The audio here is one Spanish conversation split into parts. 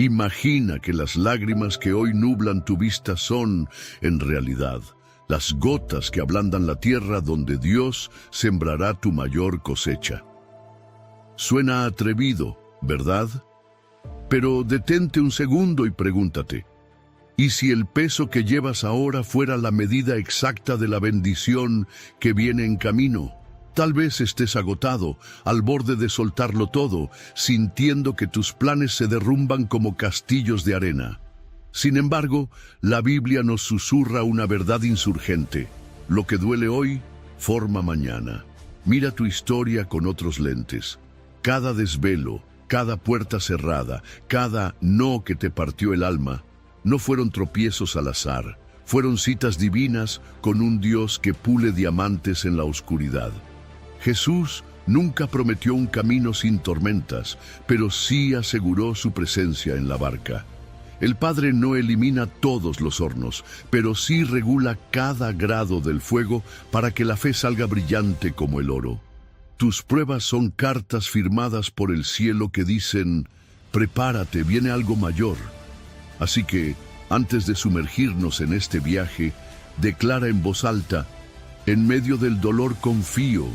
Imagina que las lágrimas que hoy nublan tu vista son, en realidad, las gotas que ablandan la tierra donde Dios sembrará tu mayor cosecha. Suena atrevido, ¿verdad? Pero detente un segundo y pregúntate, ¿y si el peso que llevas ahora fuera la medida exacta de la bendición que viene en camino? Tal vez estés agotado, al borde de soltarlo todo, sintiendo que tus planes se derrumban como castillos de arena. Sin embargo, la Biblia nos susurra una verdad insurgente. Lo que duele hoy, forma mañana. Mira tu historia con otros lentes. Cada desvelo, cada puerta cerrada, cada no que te partió el alma, no fueron tropiezos al azar. Fueron citas divinas con un Dios que pule diamantes en la oscuridad. Jesús nunca prometió un camino sin tormentas, pero sí aseguró su presencia en la barca. El Padre no elimina todos los hornos, pero sí regula cada grado del fuego para que la fe salga brillante como el oro. Tus pruebas son cartas firmadas por el cielo que dicen, prepárate, viene algo mayor. Así que, antes de sumergirnos en este viaje, declara en voz alta, en medio del dolor confío,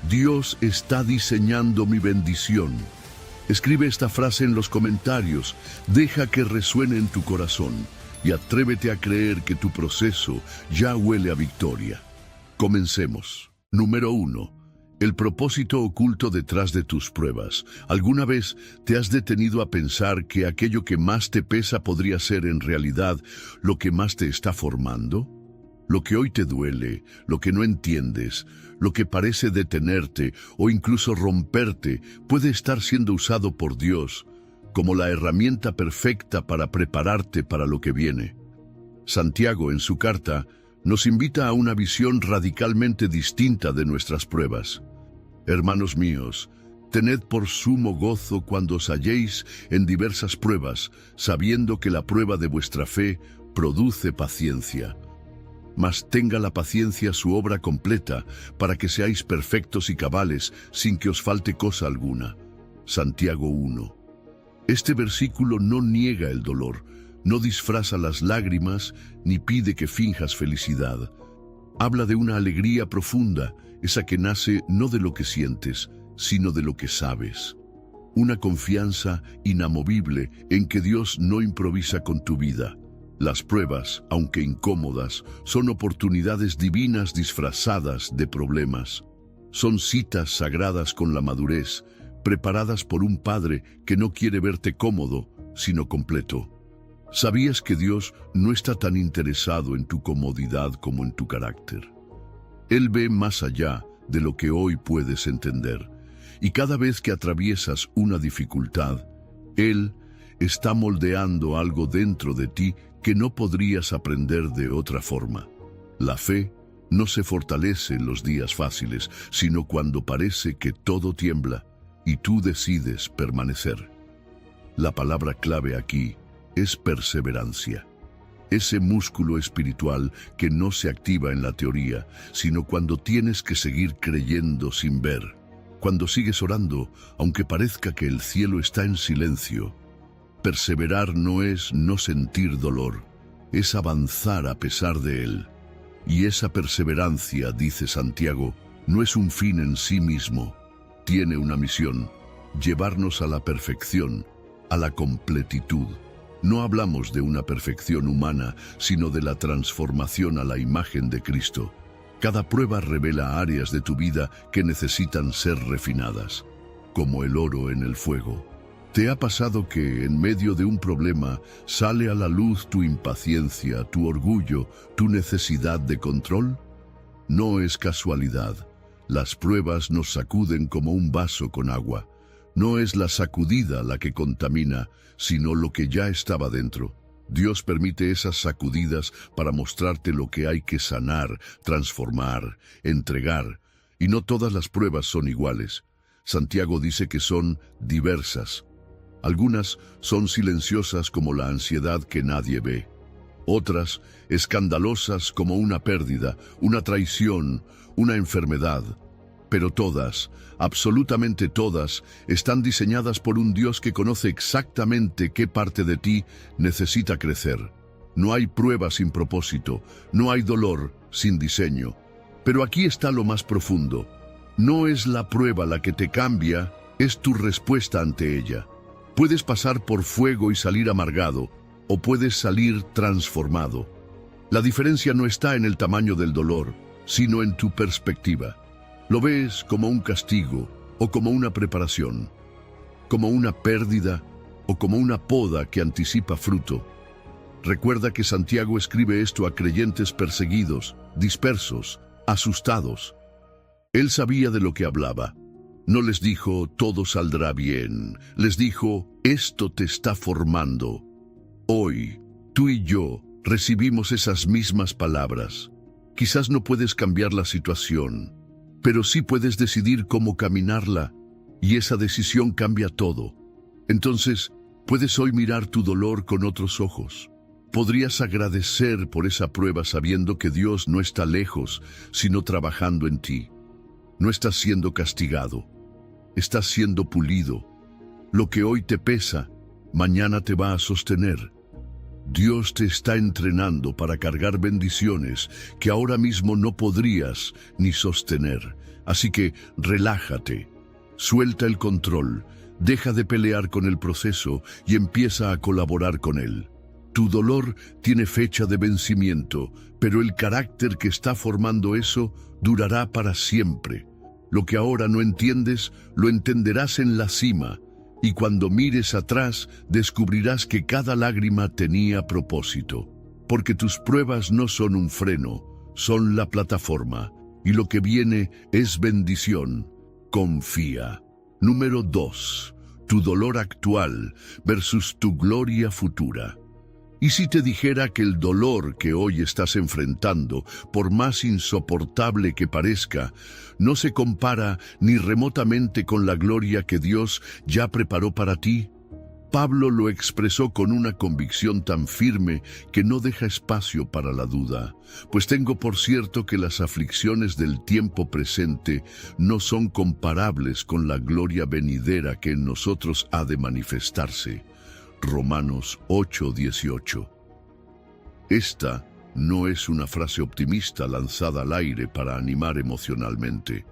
Dios está diseñando mi bendición. Escribe esta frase en los comentarios, deja que resuene en tu corazón y atrévete a creer que tu proceso ya huele a victoria. Comencemos. Número 1. El propósito oculto detrás de tus pruebas. ¿Alguna vez te has detenido a pensar que aquello que más te pesa podría ser en realidad lo que más te está formando? Lo que hoy te duele, lo que no entiendes, lo que parece detenerte o incluso romperte, puede estar siendo usado por Dios como la herramienta perfecta para prepararte para lo que viene. Santiago, en su carta, nos invita a una visión radicalmente distinta de nuestras pruebas. Hermanos míos, tened por sumo gozo cuando os halléis en diversas pruebas, sabiendo que la prueba de vuestra fe produce paciencia. Mas tenga la paciencia su obra completa, para que seáis perfectos y cabales, sin que os falte cosa alguna. Santiago 1. Este versículo no niega el dolor, no disfraza las lágrimas, ni pide que finjas felicidad. Habla de una alegría profunda, esa que nace no de lo que sientes, sino de lo que sabes. Una confianza inamovible en que Dios no improvisa con tu vida. Las pruebas, aunque incómodas, son oportunidades divinas disfrazadas de problemas. Son citas sagradas con la madurez, preparadas por un Padre que no quiere verte cómodo, sino completo. ¿Sabías que Dios no está tan interesado en tu comodidad como en tu carácter? Él ve más allá de lo que hoy puedes entender, y cada vez que atraviesas una dificultad, Él está moldeando algo dentro de ti que no podrías aprender de otra forma. La fe no se fortalece en los días fáciles, sino cuando parece que todo tiembla y tú decides permanecer. La palabra clave aquí es perseverancia. Ese músculo espiritual que no se activa en la teoría, sino cuando tienes que seguir creyendo sin ver. Cuando sigues orando, aunque parezca que el cielo está en silencio. Perseverar no es no sentir dolor, es avanzar a pesar de él. Y esa perseverancia, dice Santiago, no es un fin en sí mismo. Tiene una misión, llevarnos a la perfección, a la completitud. No hablamos de una perfección humana, sino de la transformación a la imagen de Cristo. Cada prueba revela áreas de tu vida que necesitan ser refinadas, como el oro en el fuego. ¿Te ha pasado que en medio de un problema sale a la luz tu impaciencia, tu orgullo, tu necesidad de control? No es casualidad. Las pruebas nos sacuden como un vaso con agua. No es la sacudida la que contamina, sino lo que ya estaba dentro. Dios permite esas sacudidas para mostrarte lo que hay que sanar, transformar, entregar. Y no todas las pruebas son iguales. Santiago dice que son diversas. Algunas son silenciosas como la ansiedad que nadie ve. Otras, escandalosas como una pérdida, una traición, una enfermedad. Pero todas, absolutamente todas, están diseñadas por un Dios que conoce exactamente qué parte de ti necesita crecer. No hay prueba sin propósito, no hay dolor sin diseño. Pero aquí está lo más profundo. No es la prueba la que te cambia, es tu respuesta ante ella. Puedes pasar por fuego y salir amargado, o puedes salir transformado. La diferencia no está en el tamaño del dolor, sino en tu perspectiva. Lo ves como un castigo o como una preparación, como una pérdida o como una poda que anticipa fruto. Recuerda que Santiago escribe esto a creyentes perseguidos, dispersos, asustados. Él sabía de lo que hablaba. No les dijo, todo saldrá bien. Les dijo, esto te está formando. Hoy, tú y yo recibimos esas mismas palabras. Quizás no puedes cambiar la situación, pero sí puedes decidir cómo caminarla, y esa decisión cambia todo. Entonces, puedes hoy mirar tu dolor con otros ojos. Podrías agradecer por esa prueba sabiendo que Dios no está lejos, sino trabajando en ti. No estás siendo castigado, estás siendo pulido. Lo que hoy te pesa, mañana te va a sostener. Dios te está entrenando para cargar bendiciones que ahora mismo no podrías ni sostener. Así que relájate, suelta el control, deja de pelear con el proceso y empieza a colaborar con él. Tu dolor tiene fecha de vencimiento, pero el carácter que está formando eso durará para siempre. Lo que ahora no entiendes, lo entenderás en la cima. Y cuando mires atrás, descubrirás que cada lágrima tenía propósito. Porque tus pruebas no son un freno, son la plataforma. Y lo que viene es bendición. Confía. Número 2. Tu dolor actual versus tu gloria futura. ¿Y si te dijera que el dolor que hoy estás enfrentando, por más insoportable que parezca, no se compara ni remotamente con la gloria que Dios ya preparó para ti? Pablo lo expresó con una convicción tan firme que no deja espacio para la duda. Pues tengo por cierto que las aflicciones del tiempo presente no son comparables con la gloria venidera que en nosotros ha de manifestarse. Romanos 8:18. Esta no es una frase optimista lanzada al aire para animar emocionalmente.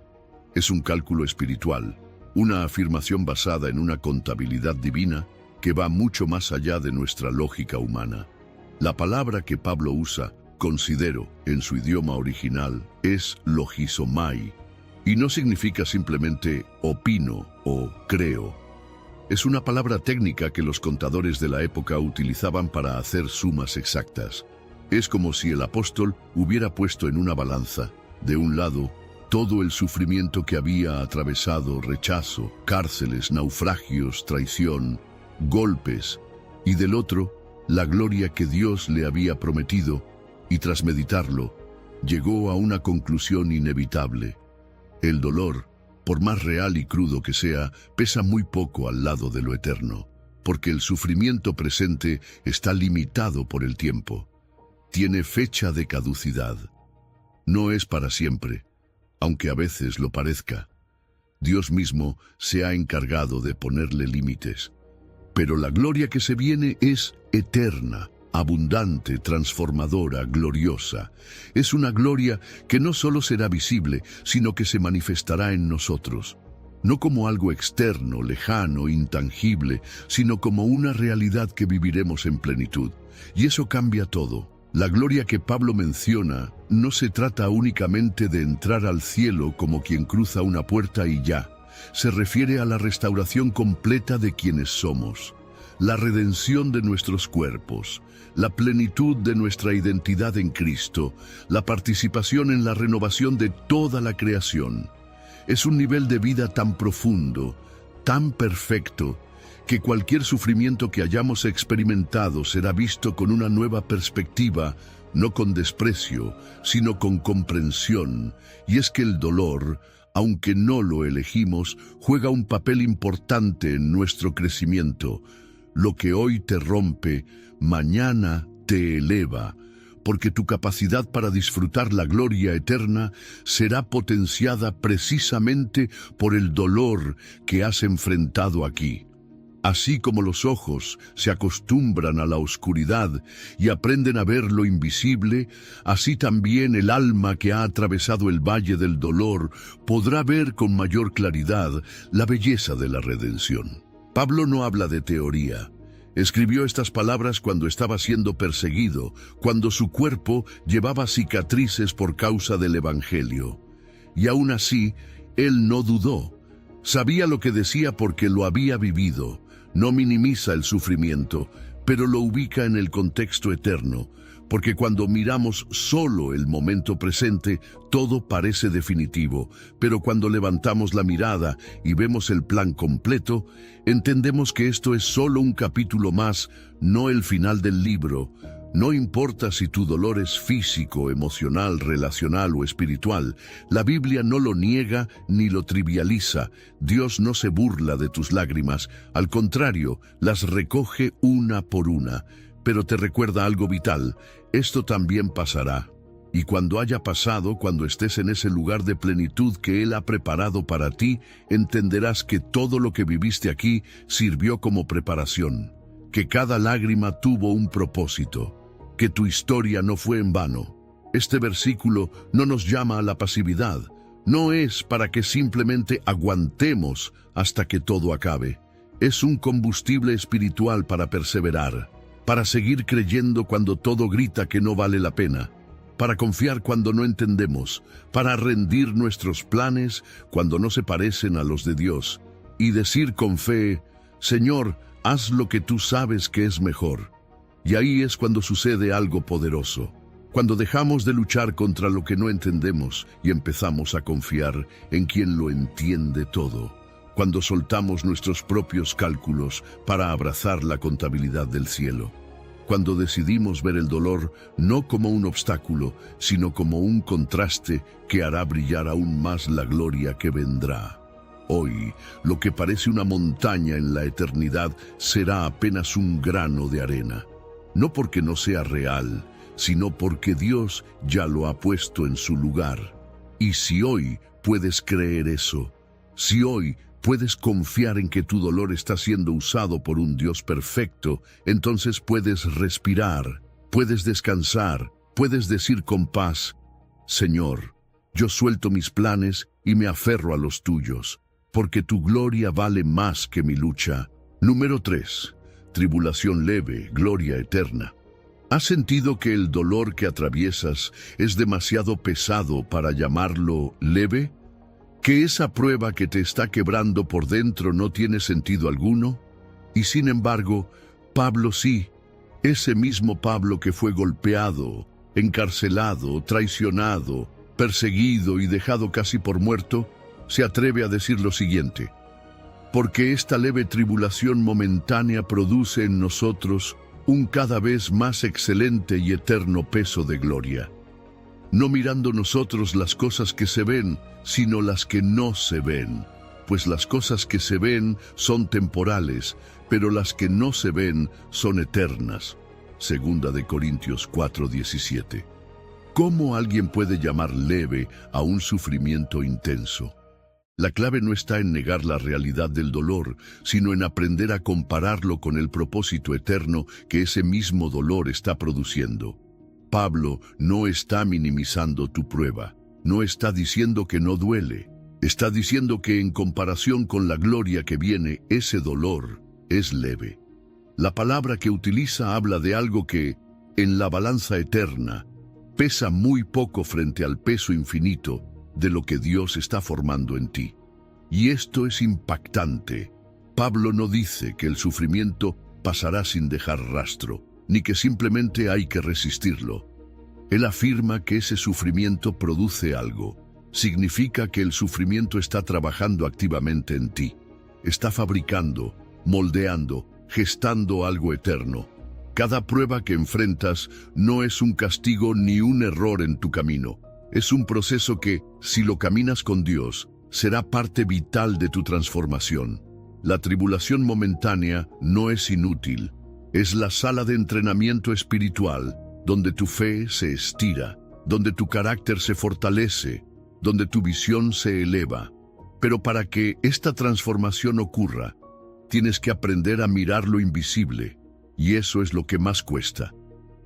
Es un cálculo espiritual, una afirmación basada en una contabilidad divina que va mucho más allá de nuestra lógica humana. La palabra que Pablo usa, considero, en su idioma original, es logizomai, y no significa simplemente opino o creo. Es una palabra técnica que los contadores de la época utilizaban para hacer sumas exactas. Es como si el apóstol hubiera puesto en una balanza, de un lado, todo el sufrimiento que había atravesado, rechazo, cárceles, naufragios, traición, golpes, y del otro, la gloria que Dios le había prometido, y tras meditarlo, llegó a una conclusión inevitable. El dolor, por más real y crudo que sea, pesa muy poco al lado de lo eterno, porque el sufrimiento presente está limitado por el tiempo. Tiene fecha de caducidad. No es para siempre, aunque a veces lo parezca. Dios mismo se ha encargado de ponerle límites. Pero la gloria que se viene es eterna, abundante, transformadora, gloriosa. Es una gloria que no solo será visible, sino que se manifestará en nosotros. No como algo externo, lejano, intangible, sino como una realidad que viviremos en plenitud. Y eso cambia todo. La gloria que Pablo menciona no se trata únicamente de entrar al cielo como quien cruza una puerta y ya. Se refiere a la restauración completa de quienes somos, la redención de nuestros cuerpos, la plenitud de nuestra identidad en Cristo, la participación en la renovación de toda la creación. Es un nivel de vida tan profundo, tan perfecto, que cualquier sufrimiento que hayamos experimentado será visto con una nueva perspectiva, no con desprecio, sino con comprensión. Y es que el dolor, aunque no lo elegimos, juega un papel importante en nuestro crecimiento. Lo que hoy te rompe, mañana te eleva, porque tu capacidad para disfrutar la gloria eterna será potenciada precisamente por el dolor que has enfrentado aquí. Así como los ojos se acostumbran a la oscuridad y aprenden a ver lo invisible, así también el alma que ha atravesado el valle del dolor podrá ver con mayor claridad la belleza de la redención. Pablo no habla de teoría. Escribió estas palabras cuando estaba siendo perseguido, cuando su cuerpo llevaba cicatrices por causa del Evangelio. Y aún así, él no dudó. Sabía lo que decía porque lo había vivido. No minimiza el sufrimiento, pero lo ubica en el contexto eterno, porque cuando miramos solo el momento presente, todo parece definitivo, pero cuando levantamos la mirada y vemos el plan completo, entendemos que esto es solo un capítulo más, no el final del libro. No importa si tu dolor es físico, emocional, relacional o espiritual, la Biblia no lo niega ni lo trivializa. Dios no se burla de tus lágrimas, al contrario, las recoge una por una. Pero te recuerda algo vital: esto también pasará. Y cuando haya pasado, cuando estés en ese lugar de plenitud que Él ha preparado para ti, entenderás que todo lo que viviste aquí sirvió como preparación, que cada lágrima tuvo un propósito, que tu historia no fue en vano. Este versículo no nos llama a la pasividad, no es para que simplemente aguantemos hasta que todo acabe. Es un combustible espiritual para perseverar, para seguir creyendo cuando todo grita que no vale la pena, para confiar cuando no entendemos, para rendir nuestros planes cuando no se parecen a los de Dios, y decir con fe: Señor, haz lo que tú sabes que es mejor. Y ahí es cuando sucede algo poderoso, cuando dejamos de luchar contra lo que no entendemos y empezamos a confiar en quien lo entiende todo, cuando soltamos nuestros propios cálculos para abrazar la contabilidad del cielo, cuando decidimos ver el dolor no como un obstáculo, sino como un contraste que hará brillar aún más la gloria que vendrá. Hoy, lo que parece una montaña en la eternidad será apenas un grano de arena. No porque no sea real, sino porque Dios ya lo ha puesto en su lugar. Y si hoy puedes creer eso, si hoy puedes confiar en que tu dolor está siendo usado por un Dios perfecto, entonces puedes respirar, puedes descansar, puedes decir con paz: Señor, yo suelto mis planes y me aferro a los tuyos, porque tu gloria vale más que mi lucha. Número 3. Tribulación leve, gloria eterna. ¿Has sentido que el dolor que atraviesas es demasiado pesado para llamarlo leve? ¿Que esa prueba que te está quebrando por dentro no tiene sentido alguno? Y sin embargo, Pablo sí, ese mismo Pablo que fue golpeado, encarcelado, traicionado, perseguido y dejado casi por muerto, se atreve a decir lo siguiente: porque esta leve tribulación momentánea produce en nosotros un cada vez más excelente y eterno peso de gloria. No mirando nosotros las cosas que se ven, sino las que no se ven, pues las cosas que se ven son temporales, pero las que no se ven son eternas. Segunda de Corintios 4:17. ¿Cómo alguien puede llamar leve a un sufrimiento intenso? La clave no está en negar la realidad del dolor, sino en aprender a compararlo con el propósito eterno que ese mismo dolor está produciendo. Pablo no está minimizando tu prueba, no está diciendo que no duele, está diciendo que en comparación con la gloria que viene, ese dolor es leve. La palabra que utiliza habla de algo que, en la balanza eterna, pesa muy poco frente al peso infinito de lo que Dios está formando en ti. Y esto es impactante. Pablo no dice que el sufrimiento pasará sin dejar rastro, ni que simplemente hay que resistirlo. Él afirma que ese sufrimiento produce algo. Significa que el sufrimiento está trabajando activamente en ti. Está fabricando, moldeando, gestando algo eterno. Cada prueba que enfrentas no es un castigo ni un error en tu camino. Es un proceso que, si lo caminas con Dios, será parte vital de tu transformación. La tribulación momentánea no es inútil. Es la sala de entrenamiento espiritual, donde tu fe se estira, donde tu carácter se fortalece, donde tu visión se eleva. Pero para que esta transformación ocurra, tienes que aprender a mirar lo invisible, y eso es lo que más cuesta.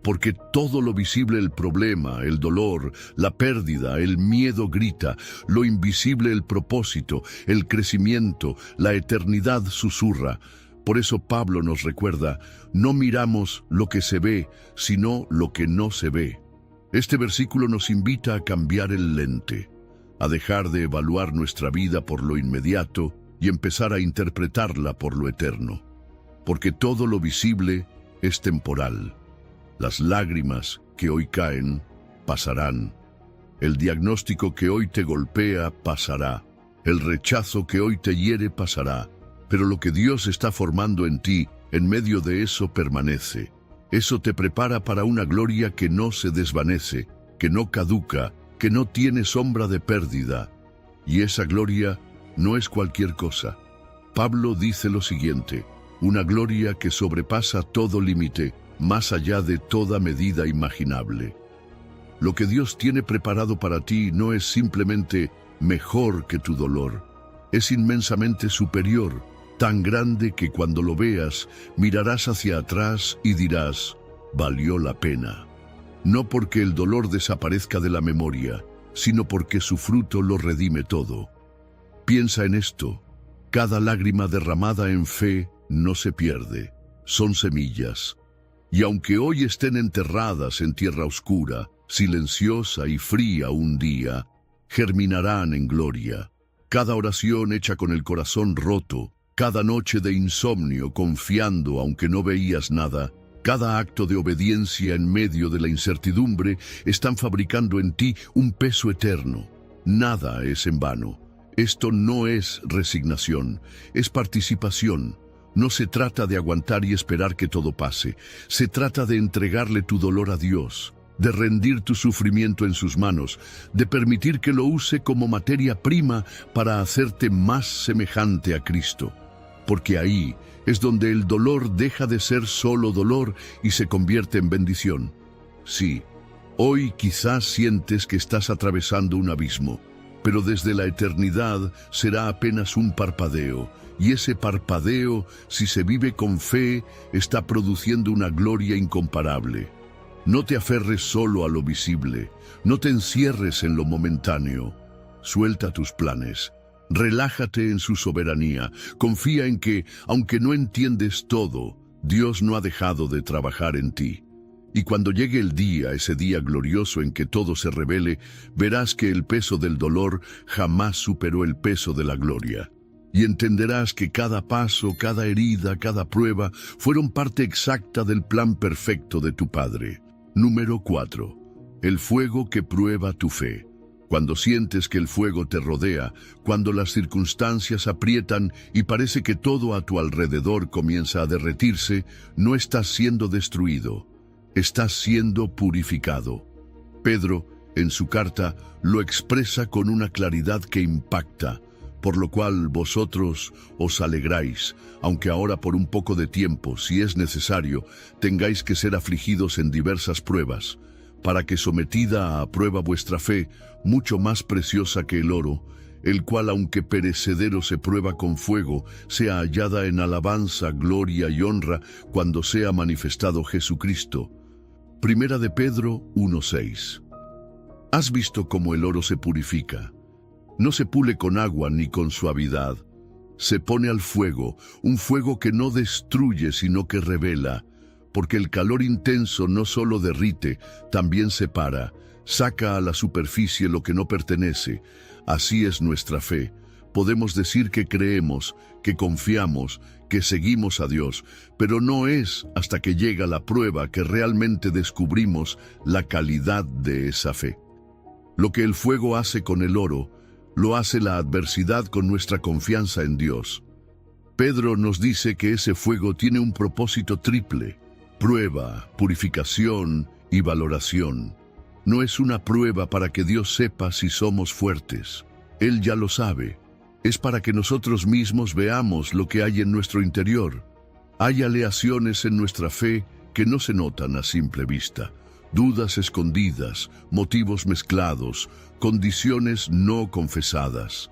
Porque todo lo visible, el problema, el dolor, la pérdida, el miedo grita, lo invisible, el propósito, el crecimiento, la eternidad susurra. Por eso Pablo nos recuerda, no miramos lo que se ve, sino lo que no se ve. Este versículo nos invita a cambiar el lente, a dejar de evaluar nuestra vida por lo inmediato y empezar a interpretarla por lo eterno. Porque todo lo visible es temporal. Las lágrimas que hoy caen pasarán. El diagnóstico que hoy te golpea pasará. El rechazo que hoy te hiere pasará. Pero lo que Dios está formando en ti, en medio de eso permanece. Eso te prepara para una gloria que no se desvanece, que no caduca, que no tiene sombra de pérdida. Y esa gloria no es cualquier cosa. Pablo dice lo siguiente: una gloria que sobrepasa todo límite, más allá de toda medida imaginable. Lo que Dios tiene preparado para ti no es simplemente mejor que tu dolor, es inmensamente superior, tan grande que cuando lo veas, mirarás hacia atrás y dirás, valió la pena. No porque el dolor desaparezca de la memoria, sino porque su fruto lo redime todo. Piensa en esto: cada lágrima derramada en fe no se pierde, son semillas. Y aunque hoy estén enterradas en tierra oscura, silenciosa y fría un día, germinarán en gloria. Cada oración hecha con el corazón roto, cada noche de insomnio confiando aunque no veías nada, cada acto de obediencia en medio de la incertidumbre, están fabricando en ti un peso eterno. Nada es en vano. Esto no es resignación, es participación. No se trata de aguantar y esperar que todo pase. Se trata de entregarle tu dolor a Dios, de rendir tu sufrimiento en sus manos, de permitir que lo use como materia prima para hacerte más semejante a Cristo. Porque ahí es donde el dolor deja de ser solo dolor y se convierte en bendición. Sí, hoy quizás sientes que estás atravesando un abismo, pero desde la eternidad será apenas un parpadeo. Y ese parpadeo, si se vive con fe, está produciendo una gloria incomparable. No te aferres solo a lo visible, no te encierres en lo momentáneo. Suelta tus planes, relájate en su soberanía, confía en que, aunque no entiendes todo, Dios no ha dejado de trabajar en ti. Y cuando llegue el día, ese día glorioso en que todo se revele, verás que el peso del dolor jamás superó el peso de la gloria. Y entenderás que cada paso, cada herida, cada prueba fueron parte exacta del plan perfecto de tu Padre. Número 4. El fuego que prueba tu fe. Cuando sientes que el fuego te rodea, cuando las circunstancias aprietan y parece que todo a tu alrededor comienza a derretirse, no estás siendo destruido, estás siendo purificado. Pedro, en su carta, lo expresa con una claridad que impacta. Por lo cual vosotros os alegráis, aunque ahora por un poco de tiempo, si es necesario, tengáis que ser afligidos en diversas pruebas, para que sometida a prueba vuestra fe, mucho más preciosa que el oro, el cual aunque perecedero se prueba con fuego, sea hallada en alabanza, gloria y honra cuando sea manifestado Jesucristo. Primera de Pedro 1:6. ¿Has visto cómo el oro se purifica? No se pule con agua ni con suavidad. Se pone al fuego, un fuego que no destruye sino que revela, porque el calor intenso no solo derrite, también separa, saca a la superficie lo que no pertenece. Así es nuestra fe. Podemos decir que creemos, que confiamos, que seguimos a Dios, pero no es hasta que llega la prueba que realmente descubrimos la calidad de esa fe. Lo que el fuego hace con el oro, lo hace la adversidad con nuestra confianza en Dios. Pedro nos dice que ese fuego tiene un propósito triple: prueba, purificación y valoración. No es una prueba para que Dios sepa si somos fuertes. Él ya lo sabe. Es para que nosotros mismos veamos lo que hay en nuestro interior. Hay aleaciones en nuestra fe que no se notan a simple vista, dudas escondidas, motivos mezclados, condiciones no confesadas.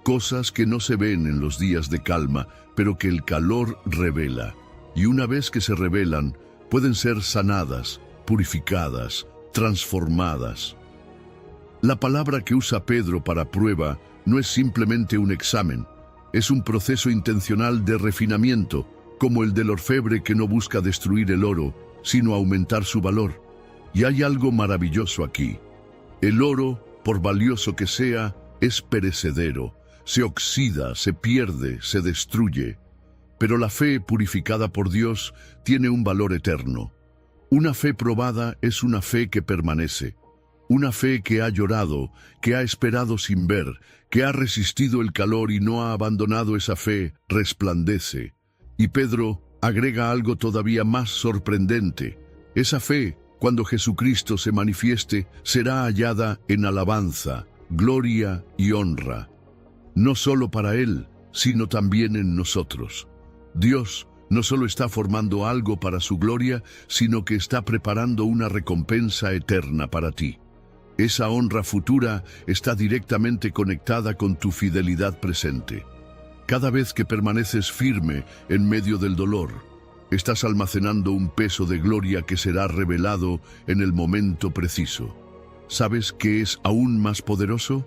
Cosas que no se ven en los días de calma, pero que el calor revela. Y una vez que se revelan, pueden ser sanadas, purificadas, transformadas. La palabra que usa Pedro para prueba no es simplemente un examen, es un proceso intencional de refinamiento, como el del orfebre que no busca destruir el oro, sino aumentar su valor. Y hay algo maravilloso aquí. El oro, por valioso que sea, es perecedero, se oxida, se pierde, se destruye. Pero la fe purificada por Dios tiene un valor eterno. Una fe probada es una fe que permanece. Una fe que ha llorado, que ha esperado sin ver, que ha resistido el calor y no ha abandonado esa fe, resplandece. Y Pedro agrega algo todavía más sorprendente. Esa fe, cuando Jesucristo se manifieste, será hallada en alabanza, gloria y honra. No solo para Él, sino también en nosotros. Dios no solo está formando algo para su gloria, sino que está preparando una recompensa eterna para ti. Esa honra futura está directamente conectada con tu fidelidad presente. Cada vez que permaneces firme en medio del dolor, estás almacenando un peso de gloria que será revelado en el momento preciso. ¿Sabes qué es aún más poderoso?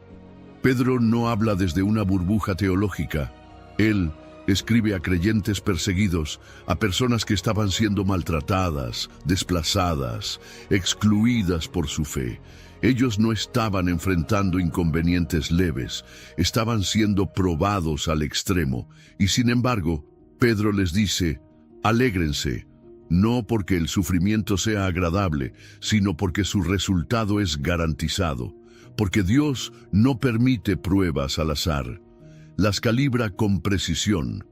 Pedro no habla desde una burbuja teológica. Él escribe a creyentes perseguidos, a personas que estaban siendo maltratadas, desplazadas, excluidas por su fe. Ellos no estaban enfrentando inconvenientes leves, estaban siendo probados al extremo. Y sin embargo, Pedro les dice, alégrense, no porque el sufrimiento sea agradable, sino porque su resultado es garantizado, porque Dios no permite pruebas al azar. Las calibra con precisión,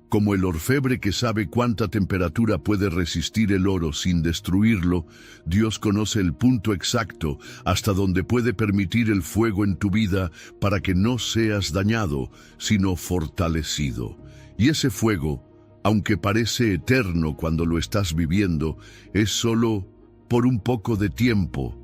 como el orfebre que sabe cuánta temperatura puede resistir el oro sin destruirlo. Dios conoce el punto exacto hasta donde puede permitir el fuego en tu vida para que no seas dañado, sino fortalecido. Y ese fuego, aunque parece eterno cuando lo estás viviendo, es solo por un poco de tiempo.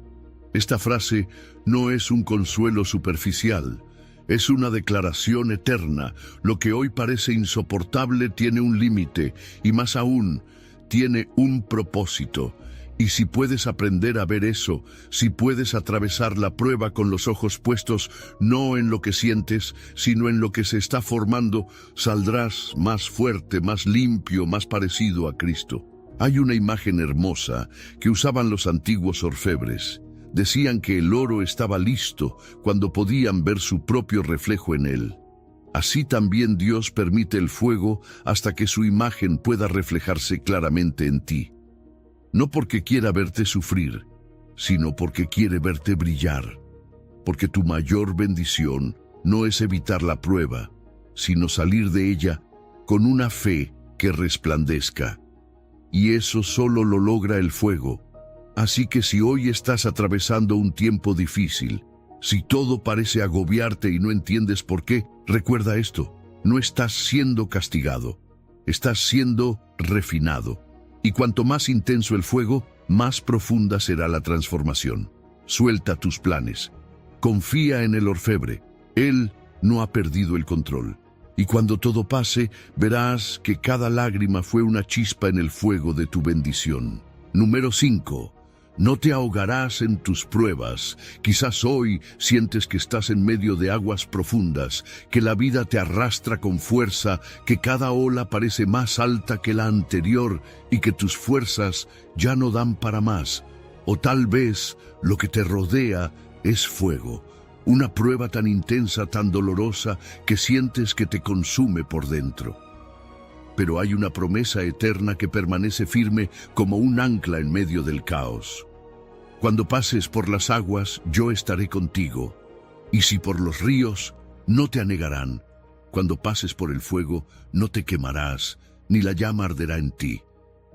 Esta frase no es un consuelo superficial. Es una declaración eterna. Lo que hoy parece insoportable tiene un límite y más aún, tiene un propósito. Y si puedes aprender a ver eso, si puedes atravesar la prueba con los ojos puestos no en lo que sientes, sino en lo que se está formando, saldrás más fuerte, más limpio, más parecido a Cristo. Hay una imagen hermosa que usaban los antiguos orfebres. Decían que el oro estaba listo cuando podían ver su propio reflejo en él. Así también Dios permite el fuego hasta que su imagen pueda reflejarse claramente en ti. No porque quiera verte sufrir, sino porque quiere verte brillar. Porque tu mayor bendición no es evitar la prueba, sino salir de ella con una fe que resplandezca. Y eso solo lo logra el fuego. Así que si hoy estás atravesando un tiempo difícil, si todo parece agobiarte y no entiendes por qué, recuerda esto: no estás siendo castigado, estás siendo refinado. Y cuanto más intenso el fuego, más profunda será la transformación. Suelta tus planes. Confía en el orfebre. Él no ha perdido el control. Y cuando todo pase, verás que cada lágrima fue una chispa en el fuego de tu bendición. Número 5. No te ahogarás en tus pruebas. Quizás hoy sientes que estás en medio de aguas profundas, que la vida te arrastra con fuerza, que cada ola parece más alta que la anterior y que tus fuerzas ya no dan para más. O tal vez lo que te rodea es fuego, una prueba tan intensa, tan dolorosa, que sientes que te consume por dentro. Pero hay una promesa eterna que permanece firme como un ancla en medio del caos. Cuando pases por las aguas, yo estaré contigo. Y si por los ríos, no te anegarán. Cuando pases por el fuego, no te quemarás, ni la llama arderá en ti.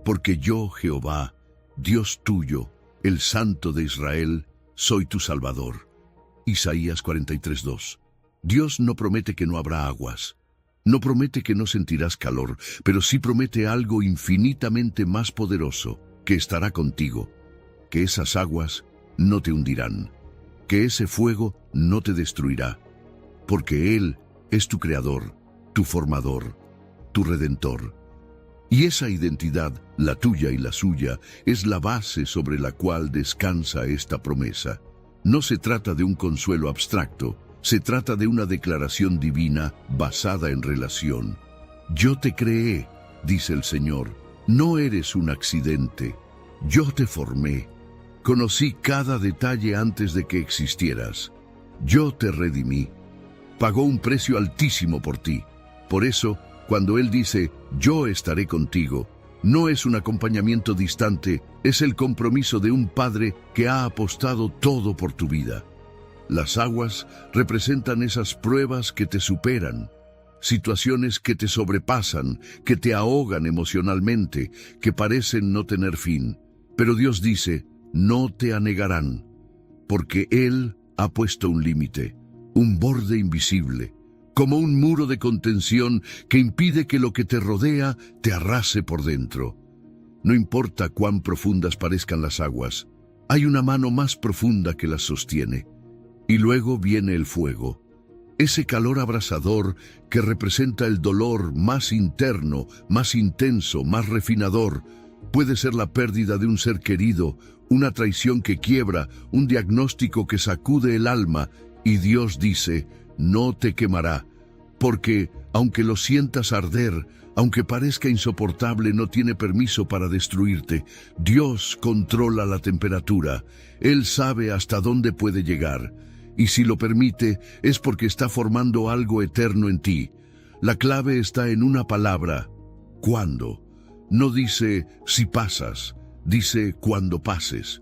Porque yo, Jehová, Dios tuyo, el Santo de Israel, soy tu Salvador. Isaías 43:2. Dios no promete que no habrá aguas. No promete que no sentirás calor, pero sí promete algo infinitamente más poderoso, que estará contigo. que esas aguas no te hundirán, que ese fuego no te destruirá, porque Él es tu creador, tu formador, tu redentor. Y esa identidad, la tuya y la suya, es la base sobre la cual descansa esta promesa. No se trata de un consuelo abstracto, se trata de una declaración divina basada en relación. Yo te creé, dice el Señor, no eres un accidente. Yo te formé. Conocí cada detalle antes de que existieras. Yo te redimí. Pagó un precio altísimo por ti. Por eso, cuando Él dice, yo estaré contigo, no es un acompañamiento distante, es el compromiso de un padre que ha apostado todo por tu vida. Las aguas representan esas pruebas que te superan, situaciones que te sobrepasan, que te ahogan emocionalmente, que parecen no tener fin. Pero Dios dice, no te anegarán, porque Él ha puesto un límite, un borde invisible, como un muro de contención que impide que lo que te rodea te arrase por dentro. No importa cuán profundas parezcan las aguas, hay una mano más profunda que las sostiene. Y luego viene el fuego, ese calor abrasador que representa el dolor más interno, más intenso, más refinador. Puede ser la pérdida de un ser querido, una traición que quiebra, un diagnóstico que sacude el alma, y Dios dice, no te quemará, porque, aunque lo sientas arder, aunque parezca insoportable, no tiene permiso para destruirte. Dios controla la temperatura, Él sabe hasta dónde puede llegar, y si lo permite, es porque está formando algo eterno en ti. La clave está en una palabra, ¿cuándo? No dice si pasas, dice cuando pases.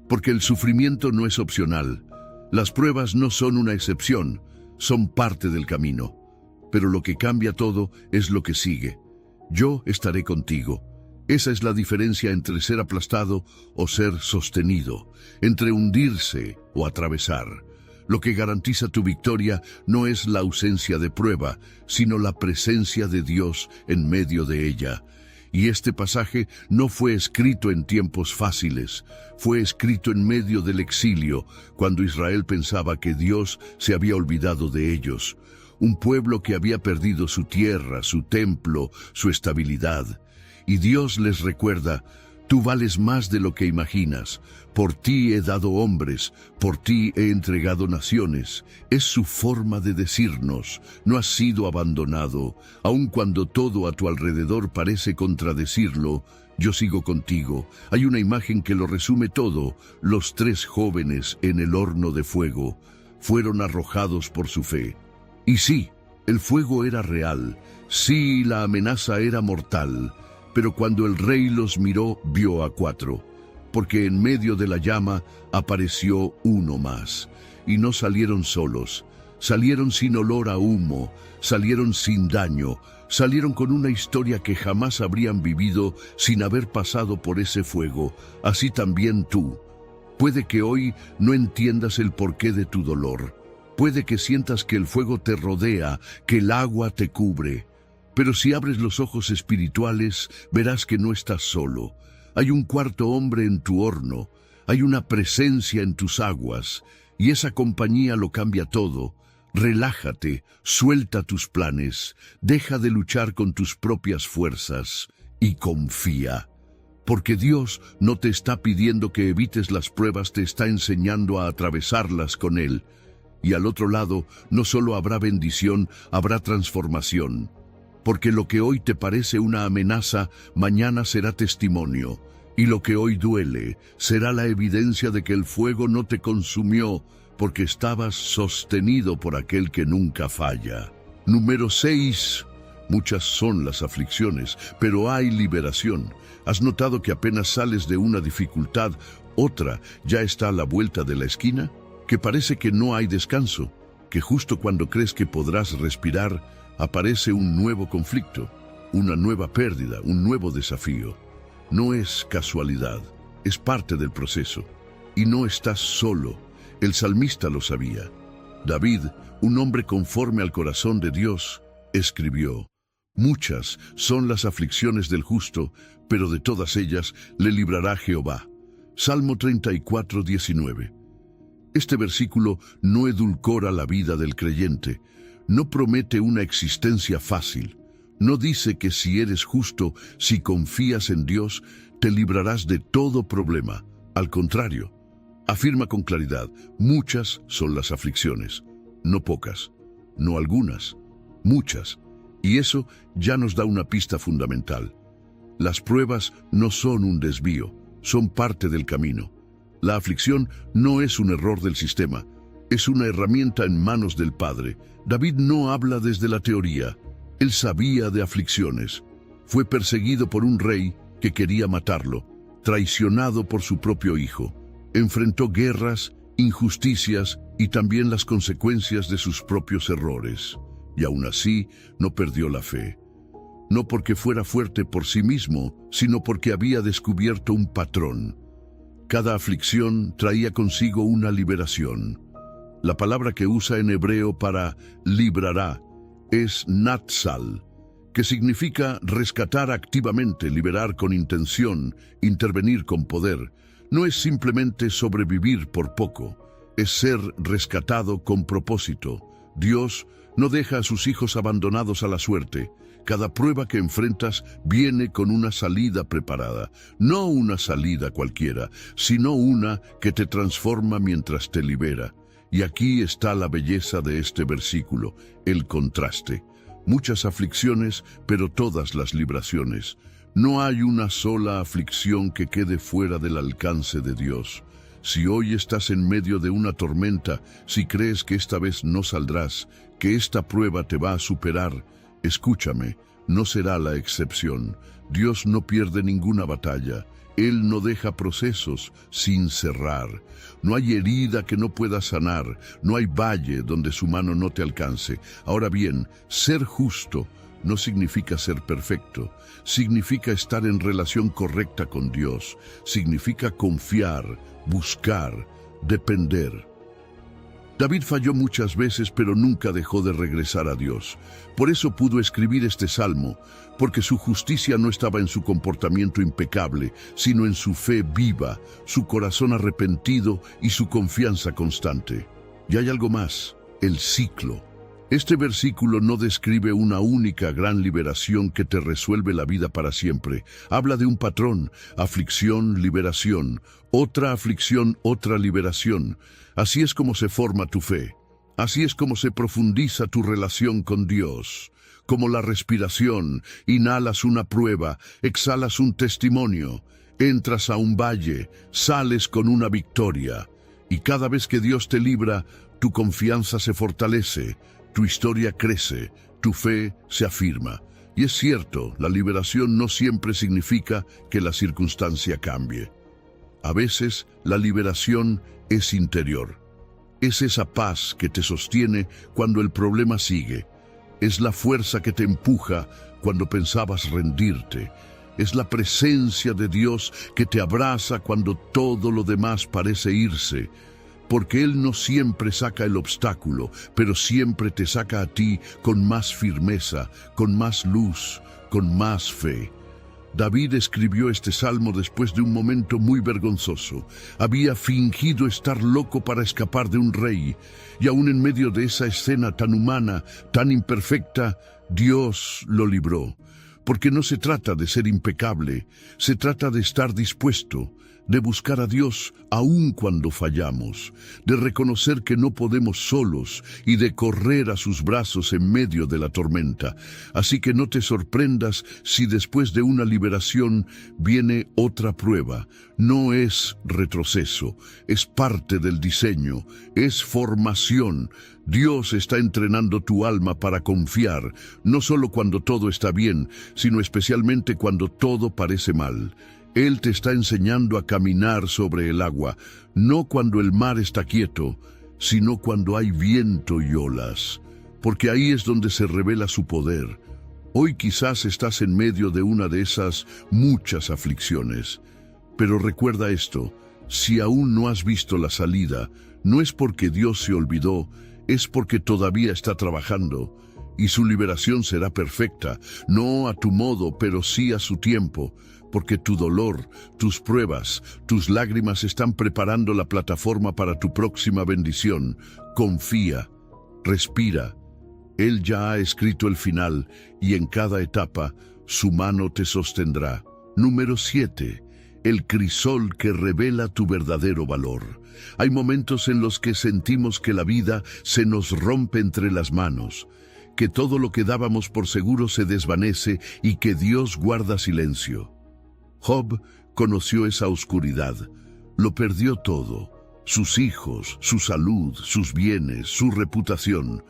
Porque el sufrimiento no es opcional. Las pruebas no son una excepción, son parte del camino. Pero lo que cambia todo es lo que sigue. Yo estaré contigo. Esa es la diferencia entre ser aplastado o ser sostenido, entre hundirse o atravesar. Lo que garantiza tu victoria no es la ausencia de prueba, sino la presencia de Dios en medio de ella. Y este pasaje no fue escrito en tiempos fáciles, fue escrito en medio del exilio, cuando Israel pensaba que Dios se había olvidado de ellos. Un pueblo que había perdido su tierra, su templo, su estabilidad. Y Dios les recuerda, tú vales más de lo que imaginas. Por ti he dado hombres, por ti he entregado naciones. Es su forma de decirnos, no has sido abandonado. Aun cuando todo a tu alrededor parece contradecirlo, yo sigo contigo. Hay una imagen que lo resume todo. Los 3 jóvenes en el horno de fuego fueron arrojados por su fe. Y sí, el fuego era real. Sí, la amenaza era mortal. Pero cuando el rey los miró, vio a 4. Porque en medio de la llama apareció uno más. Y no salieron solos, salieron sin olor a humo, salieron sin daño, salieron con una historia que jamás habrían vivido sin haber pasado por ese fuego. Así también tú. Puede que hoy no entiendas el porqué de tu dolor. Puede que sientas que el fuego te rodea, que el agua te cubre. Pero si abres los ojos espirituales, verás que no estás solo. Hay un 4.º hombre en tu horno, hay una presencia en tus aguas, y esa compañía lo cambia todo. Relájate, suelta tus planes, deja de luchar con tus propias fuerzas y confía. Porque Dios no te está pidiendo que evites las pruebas, te está enseñando a atravesarlas con Él. Y al otro lado, no solo habrá bendición, habrá transformación. Porque lo que hoy te parece una amenaza, mañana será testimonio. Y lo que hoy duele, será la evidencia de que el fuego no te consumió, porque estabas sostenido por aquel que nunca falla. Número 6. Muchas son las aflicciones, pero hay liberación. ¿Has notado que apenas sales de una dificultad, otra ya está a la vuelta de la esquina? Que parece que no hay descanso, que justo cuando crees que podrás respirar, aparece un nuevo conflicto, una nueva pérdida, un nuevo desafío. No es casualidad, es parte del proceso. Y no estás solo, el salmista lo sabía. David, un hombre conforme al corazón de Dios, escribió, muchas son las aflicciones del justo, pero de todas ellas le librará Jehová. Salmo 34, 19. Este versículo no edulcora la vida del creyente, no promete una existencia fácil, no dice que si eres justo, si confías en Dios, te librarás de todo problema. Al contrario, afirma con claridad, muchas son las aflicciones, no pocas, no algunas, muchas. Y eso ya nos da una pista fundamental. Las pruebas no son un desvío, son parte del camino. La aflicción no es un error del sistema, es una herramienta en manos del Padre. David no habla desde la teoría, él sabía de aflicciones. Fue perseguido por un rey que quería matarlo, traicionado por su propio hijo. Enfrentó guerras, injusticias y también las consecuencias de sus propios errores. Y aún así no perdió la fe. No porque fuera fuerte por sí mismo, sino porque había descubierto un patrón. Cada aflicción traía consigo una liberación. La palabra que usa en hebreo para librará es natsal, que significa rescatar activamente, liberar con intención, intervenir con poder. No es simplemente sobrevivir por poco, es ser rescatado con propósito. Dios no deja a sus hijos abandonados a la suerte. Cada prueba que enfrentas viene con una salida preparada. No una salida cualquiera, sino una que te transforma mientras te libera. Y aquí está la belleza de este versículo, el contraste. Muchas aflicciones, pero todas las libraciones. No hay una sola aflicción que quede fuera del alcance de Dios. Si hoy estás en medio de una tormenta, si crees que esta vez no saldrás, que esta prueba te va a superar, escúchame, no será la excepción. Dios no pierde ninguna batalla. Él no deja procesos sin cerrar. No hay herida que no pueda sanar, no hay valle donde su mano no te alcance. Ahora bien, ser justo no significa ser perfecto, significa estar en relación correcta con Dios, significa confiar, buscar, depender. David falló muchas veces, pero nunca dejó de regresar a Dios. Por eso pudo escribir este salmo, porque su justicia no estaba en su comportamiento impecable, sino en su fe viva, su corazón arrepentido y su confianza constante. Y hay algo más, el ciclo. Este versículo no describe una única gran liberación que te resuelve la vida para siempre. Habla de un patrón, aflicción, liberación, otra aflicción, otra liberación. Así es como se forma tu fe. Así es como se profundiza tu relación con Dios. Como la respiración, inhalas una prueba, exhalas un testimonio, entras a un valle, sales con una victoria. Y cada vez que Dios te libra, tu confianza se fortalece, tu historia crece, tu fe se afirma. Y es cierto, la liberación no siempre significa que la circunstancia cambie. A veces, la liberación es interior. Es esa paz que te sostiene cuando el problema sigue. Es la fuerza que te empuja cuando pensabas rendirte. Es la presencia de Dios que te abraza cuando todo lo demás parece irse. Porque Él no siempre saca el obstáculo, pero siempre te saca a ti con más firmeza, con más luz, con más fe. David escribió este salmo después de un momento muy vergonzoso. Había fingido estar loco para escapar de un rey, y aún en medio de esa escena tan humana, tan imperfecta, Dios lo libró. Porque no se trata de ser impecable, se trata de estar dispuesto, de buscar a Dios aun cuando fallamos, de reconocer que no podemos solos y de correr a sus brazos en medio de la tormenta. Así que no te sorprendas si después de una liberación viene otra prueba. No es retroceso, es parte del diseño, es formación. Dios está entrenando tu alma para confiar, no solo cuando todo está bien, sino especialmente cuando todo parece mal. Él te está enseñando a caminar sobre el agua, no cuando el mar está quieto, sino cuando hay viento y olas, porque ahí es donde se revela su poder. Hoy quizás estás en medio de una de esas muchas aflicciones, pero recuerda esto, si aún no has visto la salida, no es porque Dios se olvidó, es porque todavía está trabajando. y su liberación será perfecta, no a tu modo, pero sí a su tiempo, porque tu dolor, tus pruebas, tus lágrimas están preparando la plataforma para tu próxima bendición. Confía, respira. Él ya ha escrito el final y en cada etapa su mano te sostendrá. Número 7. El crisol que revela tu verdadero valor. Hay momentos en los que sentimos que la vida se nos rompe entre las manos, que todo lo que dábamos por seguro se desvanece y que Dios guarda silencio. Job conoció esa oscuridad, lo perdió todo, sus hijos, su salud, sus bienes, su reputación,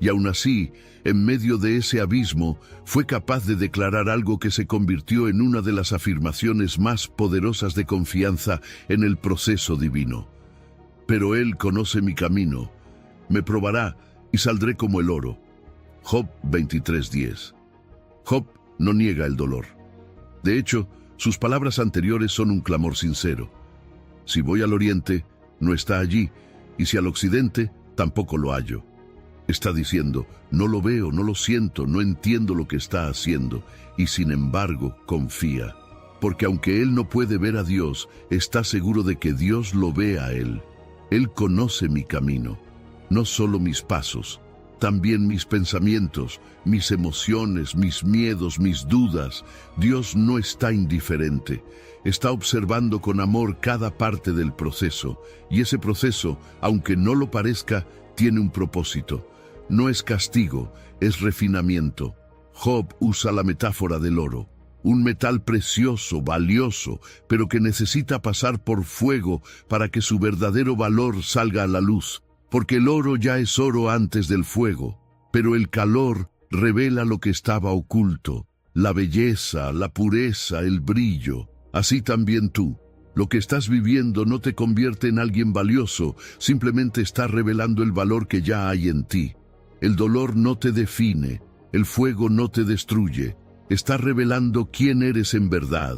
y aún así, en medio de ese abismo, fue capaz de declarar algo que se convirtió en una de las afirmaciones más poderosas de confianza en el proceso divino. Pero Él conoce mi camino, me probará y saldré como el oro. Job 23:10. Job no niega el dolor. De hecho, sus palabras anteriores son un clamor sincero. Si voy al oriente, no está allí, y si al occidente, tampoco lo hallo. Está diciendo, no lo veo, no lo siento, no entiendo lo que está haciendo, y sin embargo confía. Porque aunque él no puede ver a Dios, está seguro de que Dios lo ve a él. Él conoce mi camino, no solo mis pasos, también mis pensamientos, mis emociones, mis miedos, mis dudas. Dios no está indiferente. Está observando con amor cada parte del proceso, y ese proceso, aunque no lo parezca, tiene un propósito. No es castigo, es refinamiento. Job usa la metáfora del oro, un metal precioso, valioso, pero que necesita pasar por fuego para que su verdadero valor salga a la luz. Porque el oro ya es oro antes del fuego, pero el calor revela lo que estaba oculto, la belleza, la pureza, el brillo. Así también tú. Lo que estás viviendo no te convierte en alguien valioso, simplemente está revelando el valor que ya hay en ti. El dolor no te define, el fuego no te destruye, está revelando quién eres en verdad.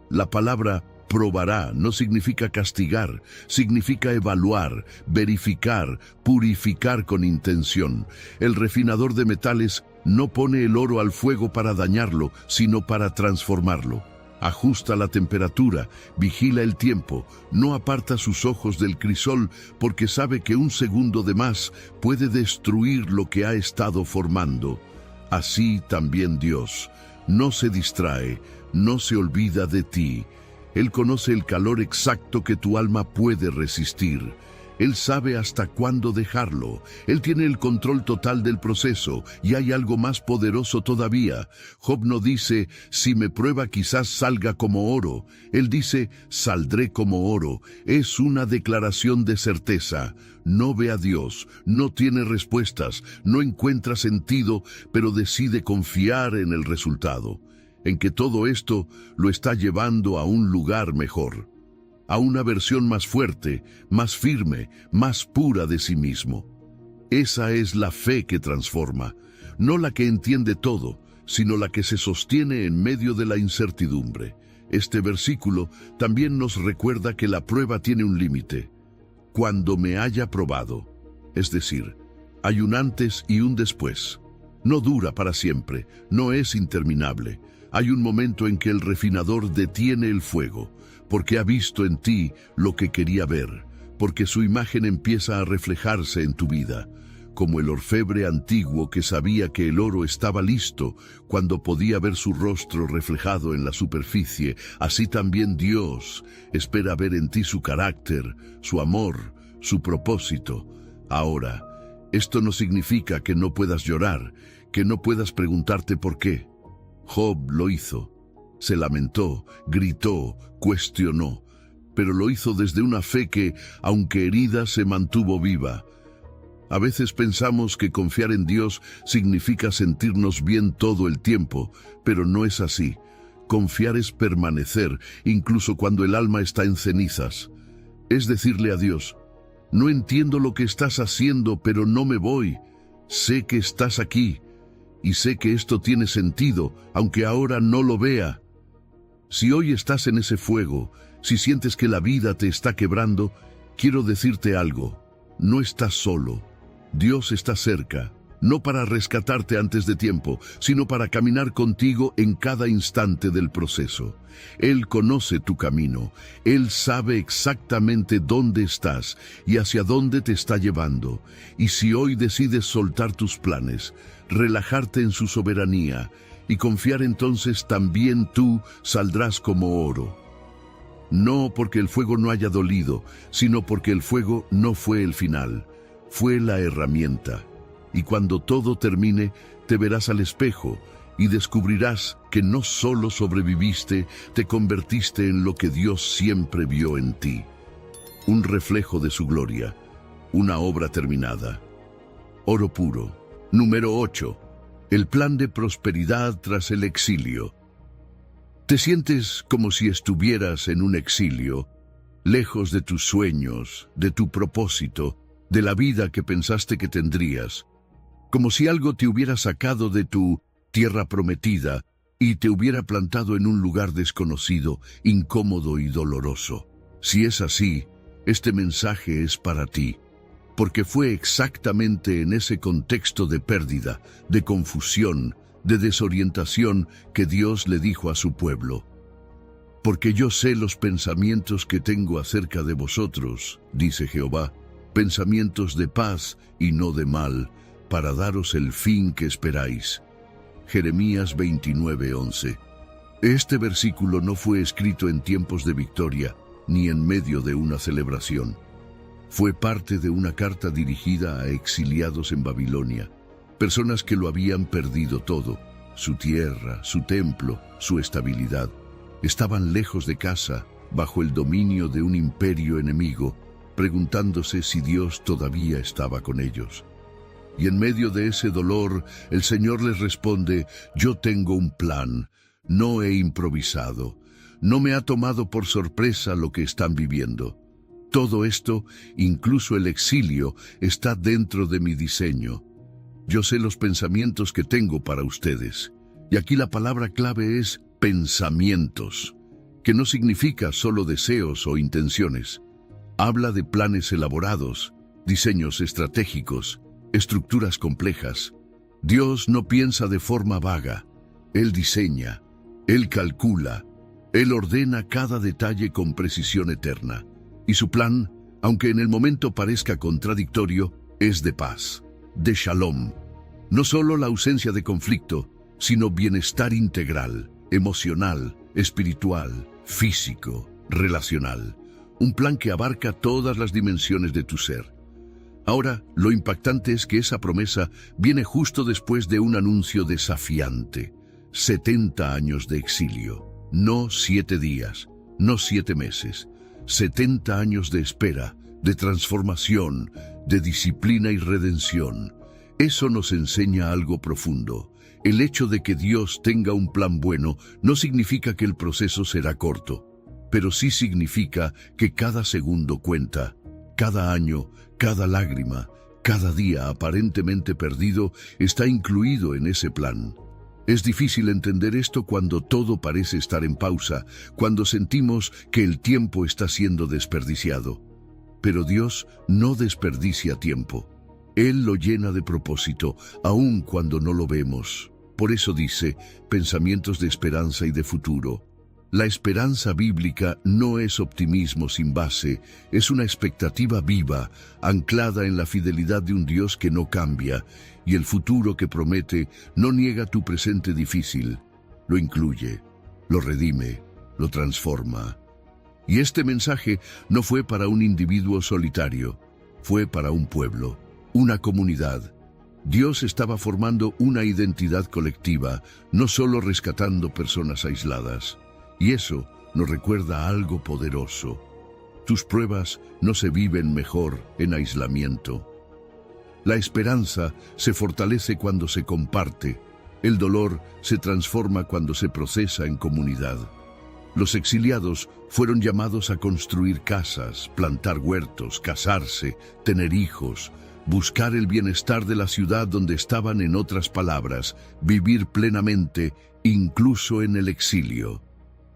La palabra probará no significa castigar, significa evaluar, verificar, purificar con intención. El refinador de metales no pone el oro al fuego para dañarlo, sino para transformarlo. Ajusta la temperatura, vigila el tiempo, no aparta sus ojos del crisol porque sabe que un segundo de más puede destruir lo que ha estado formando. Así también Dios no se distrae, no se olvida de ti. Él conoce el calor exacto que tu alma puede resistir. Él sabe hasta cuándo dejarlo. Él tiene el control total del proceso y hay algo más poderoso todavía. Job no dice, si me prueba quizás salga como oro. Él dice, saldré como oro. Es una declaración de certeza. No ve a Dios, no tiene respuestas, no encuentra sentido, pero decide confiar en el resultado, en que todo esto lo está llevando a un lugar mejor, a una versión más fuerte, más firme, más pura de sí mismo. Esa es la fe que transforma, no la que entiende todo, sino la que se sostiene en medio de la incertidumbre. Este versículo también nos recuerda que la prueba tiene un límite. Cuando me haya probado, es decir, hay un antes y un después. No dura para siempre, no es interminable. Hay un momento en que el refinador detiene el fuego, porque ha visto en ti lo que quería ver, porque su imagen empieza a reflejarse en tu vida, como el orfebre antiguo que sabía que el oro estaba listo cuando podía ver su rostro reflejado en la superficie. Así también Dios espera ver en ti su carácter, su amor, su propósito. Ahora, esto no significa que no puedas llorar, que no puedas preguntarte por qué. Job lo hizo. Se lamentó, gritó, cuestionó, pero lo hizo desde una fe que, aunque herida, se mantuvo viva. A veces pensamos que confiar en Dios significa sentirnos bien todo el tiempo, pero no es así. Confiar es permanecer, incluso cuando el alma está en cenizas. Es decirle a Dios, no entiendo lo que estás haciendo, pero no me voy. Sé que estás aquí, y sé que esto tiene sentido, aunque ahora no lo vea. Si hoy estás en ese fuego, si sientes que la vida te está quebrando, quiero decirte algo. No estás solo. Dios está cerca. no para rescatarte antes de tiempo, sino para caminar contigo en cada instante del proceso. Él conoce tu camino, Él sabe exactamente dónde estás y hacia dónde te está llevando. Y si hoy decides soltar tus planes, relajarte en su soberanía y confiar, entonces también tú saldrás como oro. No porque el fuego no haya dolido, sino porque el fuego no fue el final, fue la herramienta. Y cuando todo termine, te verás al espejo y descubrirás que no solo sobreviviste, te convertiste en lo que Dios siempre vio en ti. Un reflejo de su gloria, una obra terminada. Oro puro. Número 8. El plan de prosperidad tras el exilio. Te sientes como si estuvieras en un exilio, lejos de tus sueños, de tu propósito, de la vida que pensaste que tendrías, como si algo te hubiera sacado de tu tierra prometida y te hubiera plantado en un lugar desconocido, incómodo y doloroso. Si es así, este mensaje es para ti, porque fue exactamente en ese contexto de pérdida, de confusión, de desorientación que Dios le dijo a su pueblo: porque yo sé los pensamientos que tengo acerca de vosotros, dice Jehová, pensamientos de paz y no de mal, para daros el fin que esperáis. Jeremías 29:11. Este versículo no fue escrito en tiempos de victoria, ni en medio de una celebración. Fue parte de una carta dirigida a exiliados en Babilonia, personas que lo habían perdido todo, su tierra, su templo, su estabilidad. Estaban lejos de casa, bajo el dominio de un imperio enemigo, preguntándose si Dios todavía estaba con ellos. Y en medio de ese dolor, el Señor les responde: yo tengo un plan, no he improvisado, no me ha tomado por sorpresa lo que están viviendo. Todo esto, incluso el exilio, está dentro de mi diseño. Yo sé los pensamientos que tengo para ustedes. Y aquí la palabra clave es pensamientos, que no significa solo deseos o intenciones. Habla de planes elaborados, diseños estratégicos, estructuras complejas. Dios no piensa de forma vaga. Él diseña, Él calcula, Él ordena cada detalle con precisión eterna. Y su plan, aunque en el momento parezca contradictorio, es de paz, de shalom. No solo la ausencia de conflicto, sino bienestar integral, emocional, espiritual, físico, relacional. Un plan que abarca todas las dimensiones de tu ser. Ahora, lo impactante es que esa promesa viene justo después de un anuncio desafiante. 70 años de exilio. No 7 días, no 7 meses. 70 años de espera, de transformación, de disciplina y redención. Eso nos enseña algo profundo. El hecho de que Dios tenga un plan bueno no significa que el proceso será corto, pero sí significa que cada segundo cuenta, cada año, cada lágrima, cada día aparentemente perdido está incluido en ese plan. Es difícil entender esto cuando todo parece estar en pausa, cuando sentimos que el tiempo está siendo desperdiciado. Pero Dios no desperdicia tiempo. Él lo llena de propósito, aun cuando no lo vemos. Por eso dice, pensamientos de esperanza y de futuro. La esperanza bíblica no es optimismo sin base, es una expectativa viva, anclada en la fidelidad de un Dios que no cambia, y el futuro que promete no niega tu presente difícil, lo incluye, lo redime, lo transforma. Y este mensaje no fue para un individuo solitario, fue para un pueblo, una comunidad. Dios estaba formando una identidad colectiva, no solo rescatando personas aisladas. Y eso nos recuerda algo poderoso. Tus pruebas no se viven mejor en aislamiento. La esperanza se fortalece cuando se comparte. El dolor se transforma cuando se procesa en comunidad. Los exiliados fueron llamados a construir casas, plantar huertos, casarse, tener hijos, buscar el bienestar de la ciudad donde estaban, en otras palabras, vivir plenamente, incluso en el exilio.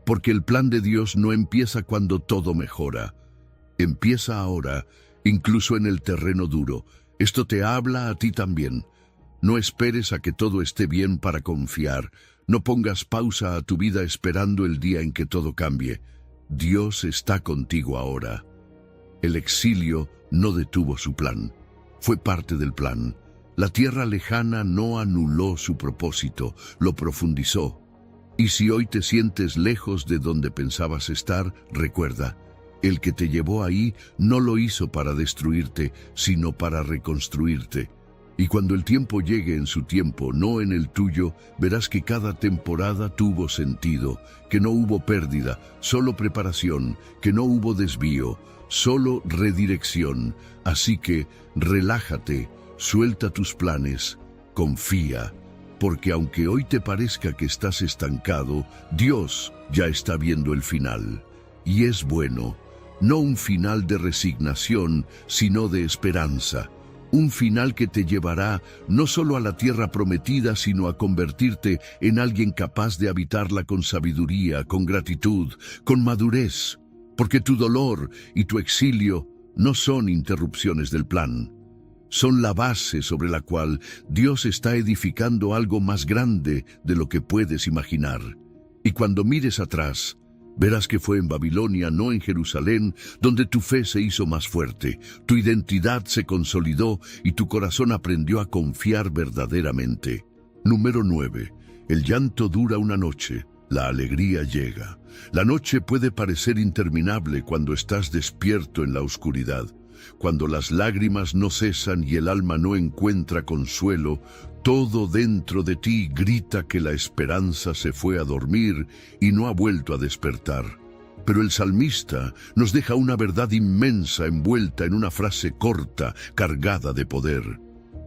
Porque el plan de Dios no empieza cuando todo mejora. Empieza ahora, incluso en el terreno duro. Esto te habla a ti también. No esperes a que todo esté bien para confiar. No pongas pausa a tu vida esperando el día en que todo cambie. Dios está contigo ahora. El exilio no detuvo su plan. Fue parte del plan. La tierra lejana no anuló su propósito, lo profundizó. Y si hoy te sientes lejos de donde pensabas estar, recuerda, el que te llevó ahí no lo hizo para destruirte, sino para reconstruirte. Y cuando el tiempo llegue en su tiempo, no en el tuyo, verás que cada temporada tuvo sentido, que no hubo pérdida, solo preparación, que no hubo desvío, solo redirección. Así que relájate, suelta tus planes, confía, porque aunque hoy te parezca que estás estancado, Dios ya está viendo el final. Y es bueno, no un final de resignación, sino de esperanza. Un final que te llevará no solo a la tierra prometida, sino a convertirte en alguien capaz de habitarla con sabiduría, con gratitud, con madurez, porque tu dolor y tu exilio no son interrupciones del plan. Son la base sobre la cual Dios está edificando algo más grande de lo que puedes imaginar. Y cuando mires atrás, verás que fue en Babilonia, no en Jerusalén, donde tu fe se hizo más fuerte, tu identidad se consolidó y tu corazón aprendió a confiar verdaderamente. Número 9. El llanto dura una noche, la alegría llega. La noche puede parecer interminable cuando estás despierto en la oscuridad. Cuando las lágrimas no cesan y el alma no encuentra consuelo, todo dentro de ti grita que la esperanza se fue a dormir y no ha vuelto a despertar. Pero el salmista nos deja una verdad inmensa envuelta en una frase corta, cargada de poder.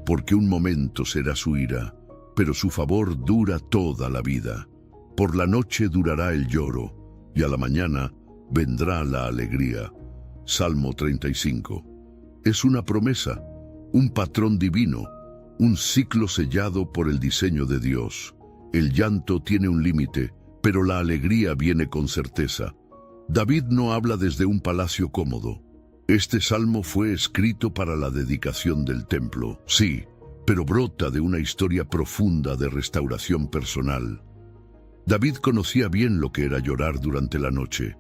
Porque un momento será su ira, pero su favor dura toda la vida. Por la noche durará el lloro, y a la mañana vendrá la alegría. Salmo 35. Es una promesa, un patrón divino, un ciclo sellado por el diseño de Dios. El llanto tiene un límite, pero la alegría viene con certeza. David no habla desde un palacio cómodo. Este salmo fue escrito para la dedicación del templo, sí, pero brota de una historia profunda de restauración personal. David conocía bien lo que era llorar durante la noche.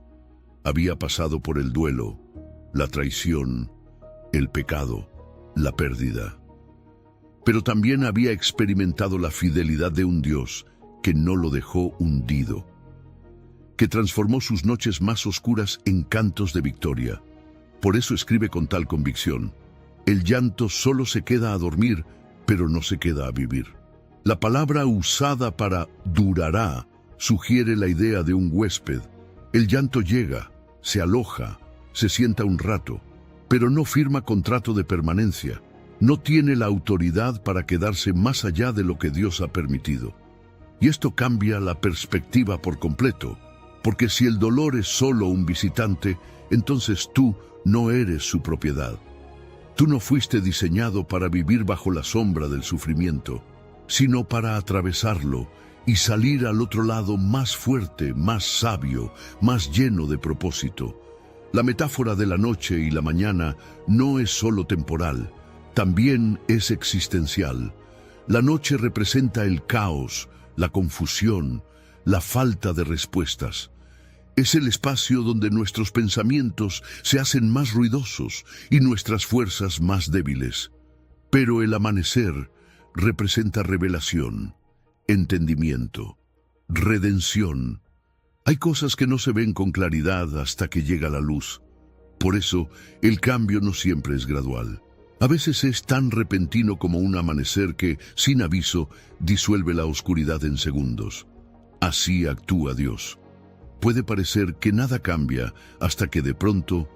Había pasado por el duelo, la traición, el pecado, la pérdida. Pero también había experimentado la fidelidad de un Dios que no lo dejó hundido, que transformó sus noches más oscuras en cantos de victoria. Por eso escribe con tal convicción: el llanto solo se queda a dormir, pero no se queda a vivir. La palabra usada para durará sugiere la idea de un huésped. El llanto llega, se aloja, se sienta un rato, pero no firma contrato de permanencia. No tiene la autoridad para quedarse más allá de lo que Dios ha permitido. Y esto cambia la perspectiva por completo, porque si el dolor es solo un visitante, entonces tú no eres su propiedad. Tú no fuiste diseñado para vivir bajo la sombra del sufrimiento, sino para atravesarlo y salir al otro lado más fuerte, más sabio, más lleno de propósito. La metáfora de la noche y la mañana no es solo temporal, también es existencial. La noche representa el caos, la confusión, la falta de respuestas. Es el espacio donde nuestros pensamientos se hacen más ruidosos y nuestras fuerzas más débiles. Pero el amanecer representa revelación, entendimiento, redención. Hay cosas que no se ven con claridad hasta que llega la luz. Por eso, el cambio no siempre es gradual. A veces es tan repentino como un amanecer que, sin aviso, disuelve la oscuridad en segundos. Así actúa Dios. Puede parecer que nada cambia hasta que de pronto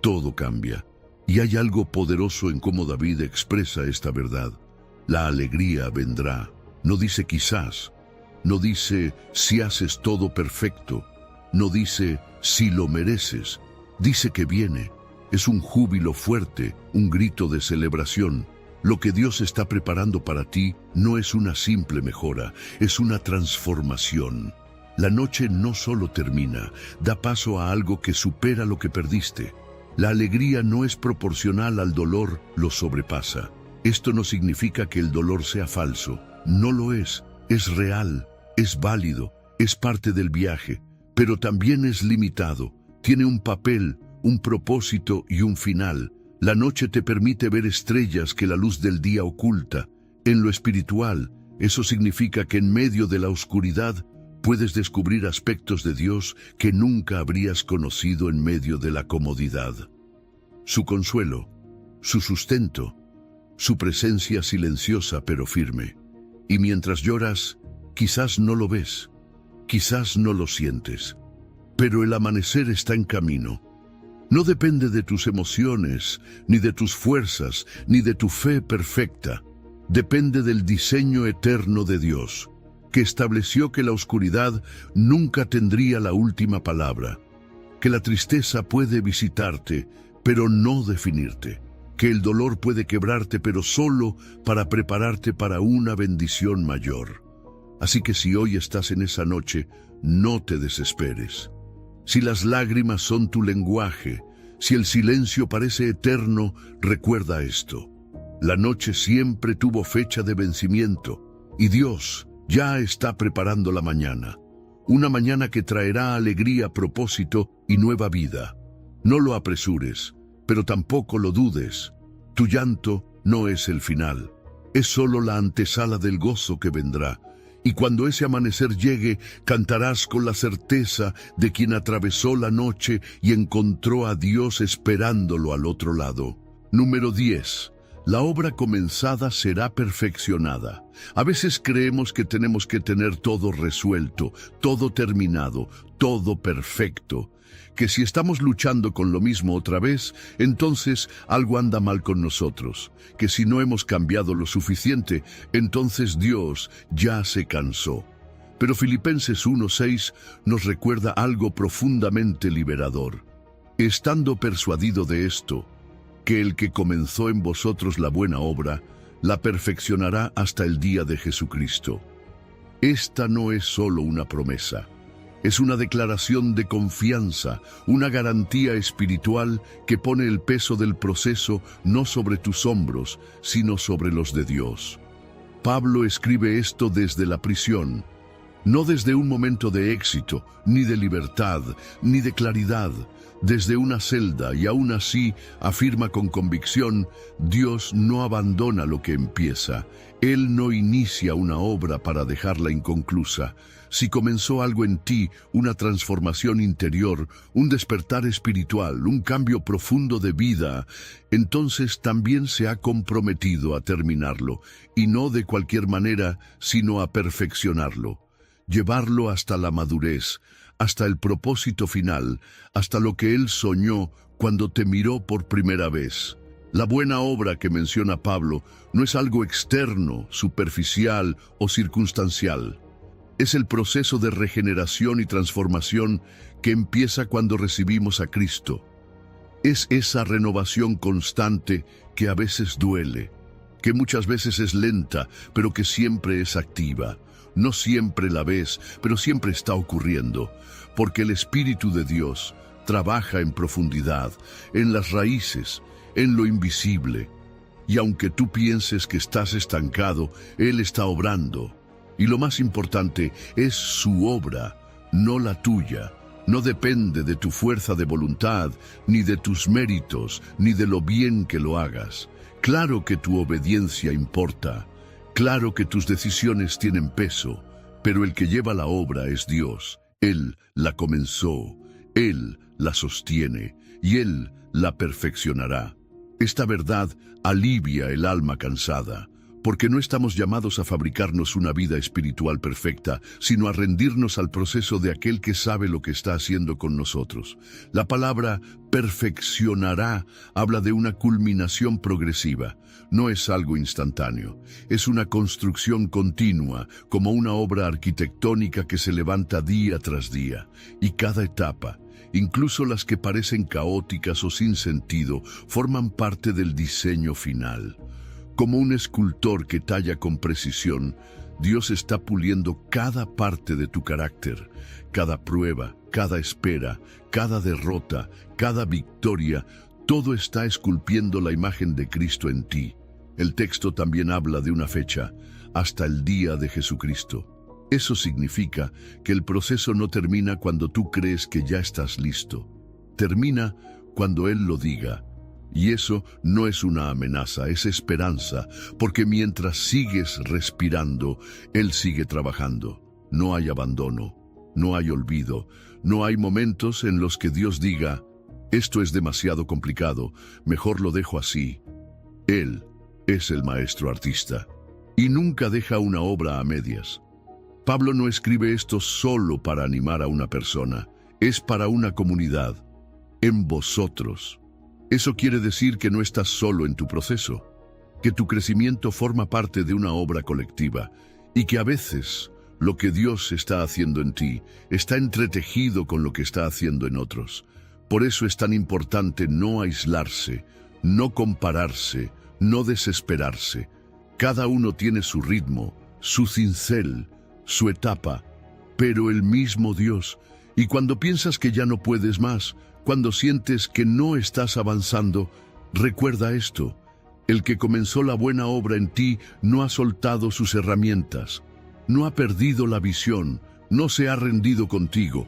todo cambia. Y hay algo poderoso en cómo David expresa esta verdad. La alegría vendrá. No dice quizás. No dice si haces todo perfecto. No dice si lo mereces. Dice que viene. Es un júbilo fuerte, un grito de celebración. Lo que Dios está preparando para ti no es una simple mejora, es una transformación. La noche no solo termina, da paso a algo que supera lo que perdiste. La alegría no es proporcional al dolor, lo sobrepasa. Esto no significa que el dolor sea falso. No lo es real, es válido, es parte del viaje, pero también es limitado. Tiene un papel, un propósito y un final. La noche te permite ver estrellas que la luz del día oculta. En lo espiritual, eso significa que en medio de la oscuridad puedes descubrir aspectos de Dios que nunca habrías conocido en medio de la comodidad. Su consuelo, su sustento, su presencia silenciosa pero firme. Y mientras lloras, quizás no lo ves, quizás no lo sientes, pero el amanecer está en camino. No depende de tus emociones, ni de tus fuerzas, ni de tu fe perfecta. Depende del diseño eterno de Dios, que estableció que la oscuridad nunca tendría la última palabra, que la tristeza puede visitarte, pero no definirte, que el dolor puede quebrarte, pero solo para prepararte para una bendición mayor. Así que si hoy estás en esa noche, no te desesperes. Si las lágrimas son tu lenguaje, si el silencio parece eterno, recuerda esto. La noche siempre tuvo fecha de vencimiento, y Dios ya está preparando la mañana. Una mañana que traerá alegría, propósito y nueva vida. No lo apresures, pero tampoco lo dudes. Tu llanto no es el final, es solo la antesala del gozo que vendrá. Y cuando ese amanecer llegue, cantarás con la certeza de quien atravesó la noche y encontró a Dios esperándolo al otro lado. Número 10. La obra comenzada será perfeccionada. A veces creemos que tenemos que tener todo resuelto, todo terminado, todo perfecto. Que si estamos luchando con lo mismo otra vez, entonces algo anda mal con nosotros. Que si no hemos cambiado lo suficiente, entonces Dios ya se cansó. Pero Filipenses 1:6 nos recuerda algo profundamente liberador. Estando persuadido de esto, que el que comenzó en vosotros la buena obra, la perfeccionará hasta el día de Jesucristo. Esta no es solo una promesa. Es una declaración de confianza, una garantía espiritual que pone el peso del proceso no sobre tus hombros, sino sobre los de Dios. Pablo escribe esto desde la prisión, no desde un momento de éxito, ni de libertad, ni de claridad, desde una celda, y aún así afirma con convicción: Dios no abandona lo que empieza. Él no inicia una obra para dejarla inconclusa. Si comenzó algo en ti, una transformación interior, un despertar espiritual, un cambio profundo de vida, entonces también se ha comprometido a terminarlo, y no de cualquier manera, sino a perfeccionarlo. Llevarlo hasta la madurez, hasta el propósito final, hasta lo que Él soñó cuando te miró por primera vez. La buena obra que menciona Pablo no es algo externo, superficial o circunstancial. Es el proceso de regeneración y transformación que empieza cuando recibimos a Cristo. Es esa renovación constante que a veces duele, que muchas veces es lenta, pero que siempre es activa. No siempre la ves, pero siempre está ocurriendo, porque el Espíritu de Dios trabaja en profundidad, en las raíces, en lo invisible. Y aunque tú pienses que estás estancado, Él está obrando. Y lo más importante es su obra, no la tuya. No depende de tu fuerza de voluntad, ni de tus méritos, ni de lo bien que lo hagas. Claro que tu obediencia importa. Claro que tus decisiones tienen peso, pero el que lleva la obra es Dios. Él la comenzó, Él la sostiene y Él la perfeccionará. Esta verdad alivia el alma cansada, porque no estamos llamados a fabricarnos una vida espiritual perfecta, sino a rendirnos al proceso de aquel que sabe lo que está haciendo con nosotros. La palabra perfeccionará habla de una culminación progresiva. No es algo instantáneo, es una construcción continua, como una obra arquitectónica que se levanta día tras día, y cada etapa, incluso las que parecen caóticas o sin sentido, forman parte del diseño final. Como un escultor que talla con precisión, Dios está puliendo cada parte de tu carácter, cada prueba, cada espera, cada derrota, cada victoria. Todo está esculpiendo la imagen de Cristo en ti. El texto también habla de una fecha, hasta el día de Jesucristo. Eso significa que el proceso no termina cuando tú crees que ya estás listo. Termina cuando Él lo diga. Y eso no es una amenaza, es esperanza, porque mientras sigues respirando, Él sigue trabajando. No hay abandono, no hay olvido, no hay momentos en los que Dios diga, esto es demasiado complicado, mejor lo dejo así. Él es el maestro artista y nunca deja una obra a medias. Pablo no escribe esto solo para animar a una persona, es para una comunidad, en vosotros. Eso quiere decir que no estás solo en tu proceso, que tu crecimiento forma parte de una obra colectiva y que a veces lo que Dios está haciendo en ti está entretejido con lo que está haciendo en otros. Por eso es tan importante no aislarse, no compararse, no desesperarse. Cada uno tiene su ritmo, su cincel, su etapa, pero el mismo Dios. Y cuando piensas que ya no puedes más, cuando sientes que no estás avanzando, recuerda esto: el que comenzó la buena obra en ti no ha soltado sus herramientas, no ha perdido la visión, no se ha rendido contigo.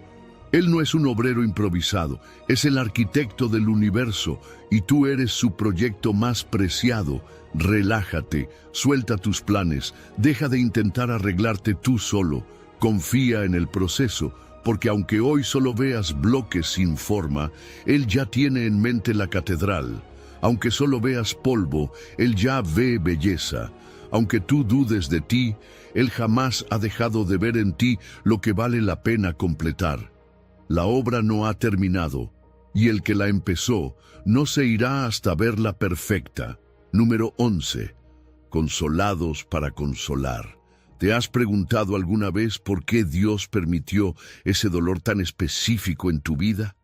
Él no es un obrero improvisado, es el arquitecto del universo y tú eres su proyecto más preciado. Relájate, suelta tus planes, deja de intentar arreglarte tú solo, confía en el proceso, porque aunque hoy solo veas bloques sin forma, Él ya tiene en mente la catedral. Aunque solo veas polvo, Él ya ve belleza. Aunque tú dudes de ti, Él jamás ha dejado de ver en ti lo que vale la pena completar. La obra no ha terminado, y el que la empezó no se irá hasta verla perfecta. Número 11. Consolados para consolar. ¿Te has preguntado alguna vez por qué Dios permitió ese dolor tan específico en tu vida?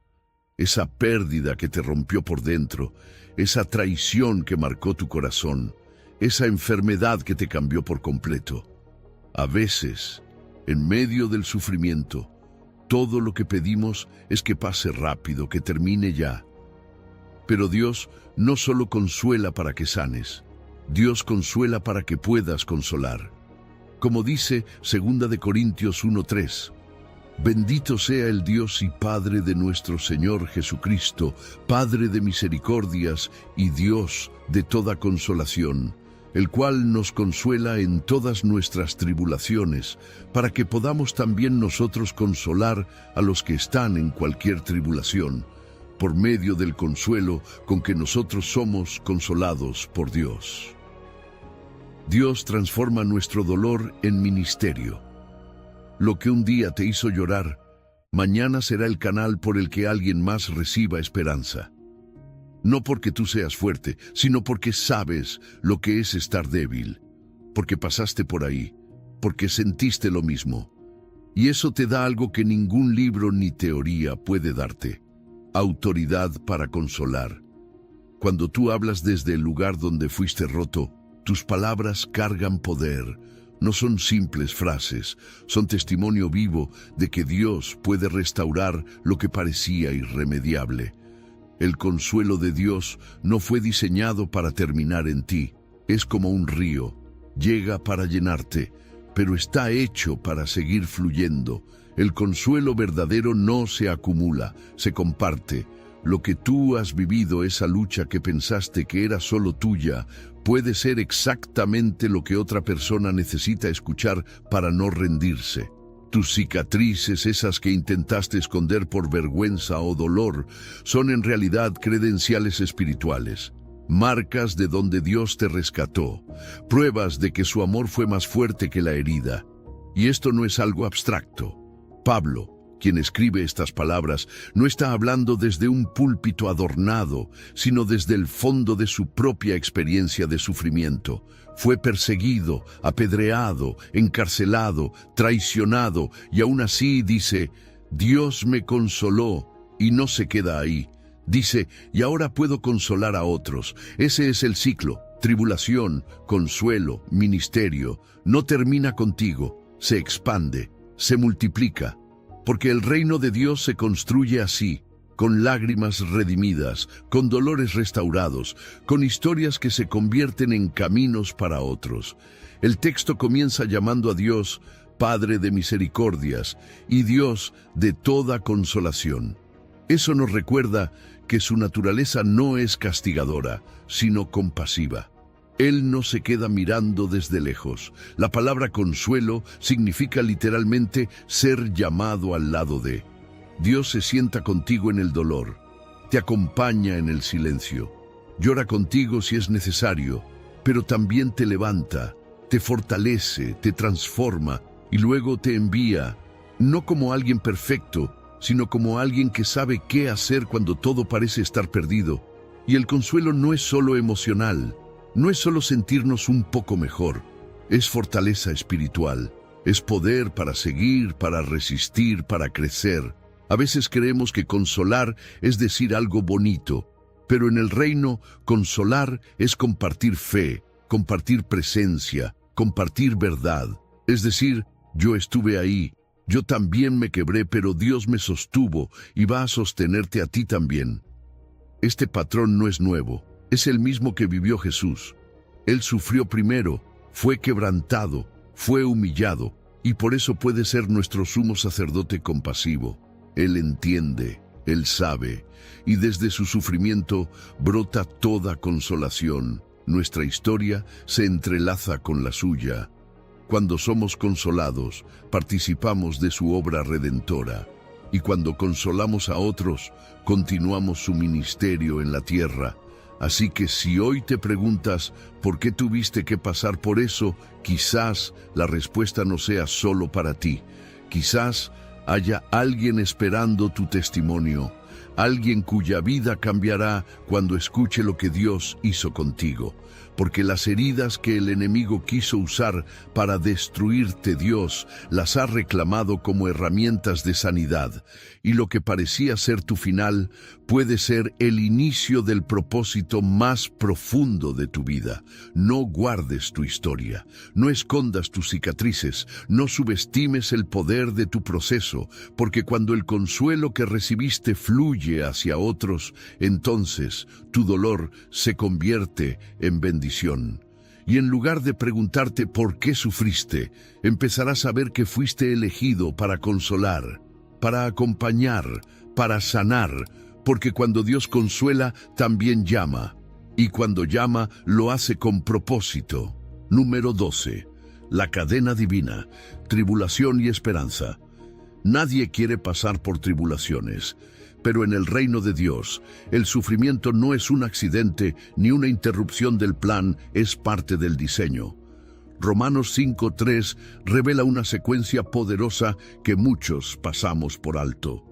Esa pérdida que te rompió por dentro, esa traición que marcó tu corazón, esa enfermedad que te cambió por completo. A veces, en medio del sufrimiento, todo lo que pedimos es que pase rápido, que termine ya. Pero Dios no solo consuela para que sanes, Dios consuela para que puedas consolar. Como dice 2 Corintios 1:3, bendito sea el Dios y Padre de nuestro Señor Jesucristo, Padre de misericordias y Dios de toda consolación, el cual nos consuela en todas nuestras tribulaciones, para que podamos también nosotros consolar a los que están en cualquier tribulación, por medio del consuelo con que nosotros somos consolados por Dios. Dios transforma nuestro dolor en ministerio. Lo que un día te hizo llorar, mañana será el canal por el que alguien más reciba esperanza. No porque tú seas fuerte, sino porque sabes lo que es estar débil, porque pasaste por ahí, porque sentiste lo mismo. Y eso te da algo que ningún libro ni teoría puede darte: autoridad para consolar. Cuando tú hablas desde el lugar donde fuiste roto, tus palabras cargan poder. No son simples frases, son testimonio vivo de que Dios puede restaurar lo que parecía irremediable. El consuelo de Dios no fue diseñado para terminar en ti. Es como un río, llega para llenarte, pero está hecho para seguir fluyendo. El consuelo verdadero no se acumula, se comparte. Lo que tú has vivido, esa lucha que pensaste que era solo tuya, puede ser exactamente lo que otra persona necesita escuchar para no rendirse. Tus cicatrices, esas que intentaste esconder por vergüenza o dolor, son en realidad credenciales espirituales, marcas de donde Dios te rescató, pruebas de que su amor fue más fuerte que la herida. Y esto no es algo abstracto. Pablo, quien escribe estas palabras, no está hablando desde un púlpito adornado, sino desde el fondo de su propia experiencia de sufrimiento. Fue perseguido, apedreado, encarcelado, traicionado, y aún así dice: Dios me consoló, y no se queda ahí. Dice: y ahora puedo consolar a otros. Ese es el ciclo: tribulación, consuelo, ministerio. No termina contigo, se expande, se multiplica. Porque el reino de Dios se construye así, con lágrimas redimidas, con dolores restaurados, con historias que se convierten en caminos para otros. El texto comienza llamando a Dios Padre de misericordias y Dios de toda consolación. Eso nos recuerda que su naturaleza no es castigadora, sino compasiva. Él no se queda mirando desde lejos. La palabra consuelo significa literalmente ser llamado al lado de. Dios se sienta contigo en el dolor, te acompaña en el silencio, llora contigo si es necesario, pero también te levanta, te fortalece, te transforma y luego te envía, no como alguien perfecto, sino como alguien que sabe qué hacer cuando todo parece estar perdido. Y el consuelo no es solo emocional, no es solo sentirnos un poco mejor, es fortaleza espiritual, es poder para seguir, para resistir, para crecer. A veces creemos que consolar es decir algo bonito, pero en el reino, consolar es compartir fe, compartir presencia, compartir verdad. Es decir, yo estuve ahí, yo también me quebré, pero Dios me sostuvo y va a sostenerte a ti también. Este patrón no es nuevo, es el mismo que vivió Jesús. Él sufrió primero, fue quebrantado, fue humillado, y por eso puede ser nuestro sumo sacerdote compasivo. Él entiende, Él sabe, y desde su sufrimiento brota toda consolación. Nuestra historia se entrelaza con la suya. Cuando somos consolados, participamos de su obra redentora. Y cuando consolamos a otros, continuamos su ministerio en la tierra. Así que si hoy te preguntas por qué tuviste que pasar por eso, quizás la respuesta no sea solo para ti. Quizás haya alguien esperando tu testimonio, alguien cuya vida cambiará cuando escuche lo que Dios hizo contigo. Porque las heridas que el enemigo quiso usar para destruirte, Dios las ha reclamado como herramientas de sanidad, y lo que parecía ser tu final puede ser el inicio del propósito más profundo de tu vida. No guardes tu historia, no escondas tus cicatrices, no subestimes el poder de tu proceso, porque cuando el consuelo que recibiste fluye hacia otros, entonces tu dolor se convierte en bendición. Y en lugar de preguntarte por qué sufriste, empezarás a ver que fuiste elegido para consolar, para acompañar, para sanar, porque cuando Dios consuela, también llama. Y cuando llama, lo hace con propósito. Número 12. La cadena divina, tribulación y esperanza. Nadie quiere pasar por tribulaciones, pero en el reino de Dios, el sufrimiento no es un accidente ni una interrupción del plan, es parte del diseño. Romanos 5:3 revela una secuencia poderosa que muchos pasamos por alto.